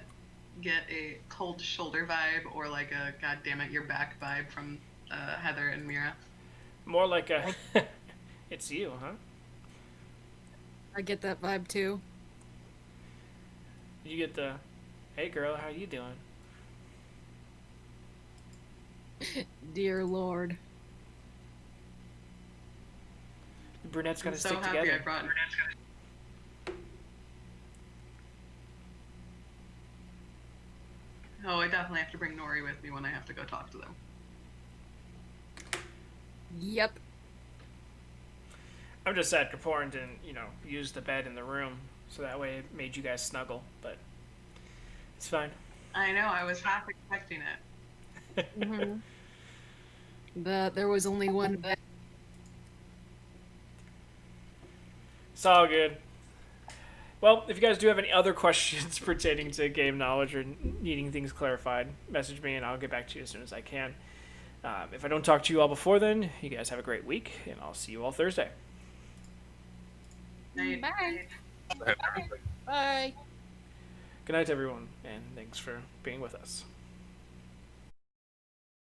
get a cold shoulder vibe or like a God damn it, you're back vibe from Heather and Mira? More like a... It's you, huh? I get that vibe too. You get the... Hey girl, how you doing? Dear Lord. The brunette's I'm gotta so stick happy together. I brought Oh, I definitely have to bring Nori with me when I have to go talk to them. Yep. I'm just sad Kaporin didn't, use the bed in the room, so that way it made you guys snuggle, but it's fine. I know, I was half expecting it. Mm-hmm. There was only one bed. It's all good. Well, if you guys do have any other questions pertaining to game knowledge or needing things clarified, message me and I'll get back to you as soon as I can. If I don't talk to you all before then, you guys have a great week, and I'll see you all Thursday. Night. Bye. Bye. Good night, everyone, and thanks for being with us.